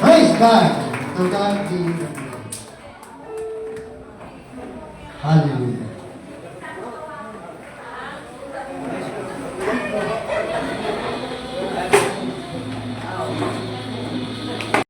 praise God! To God be the glory. Hallelujah.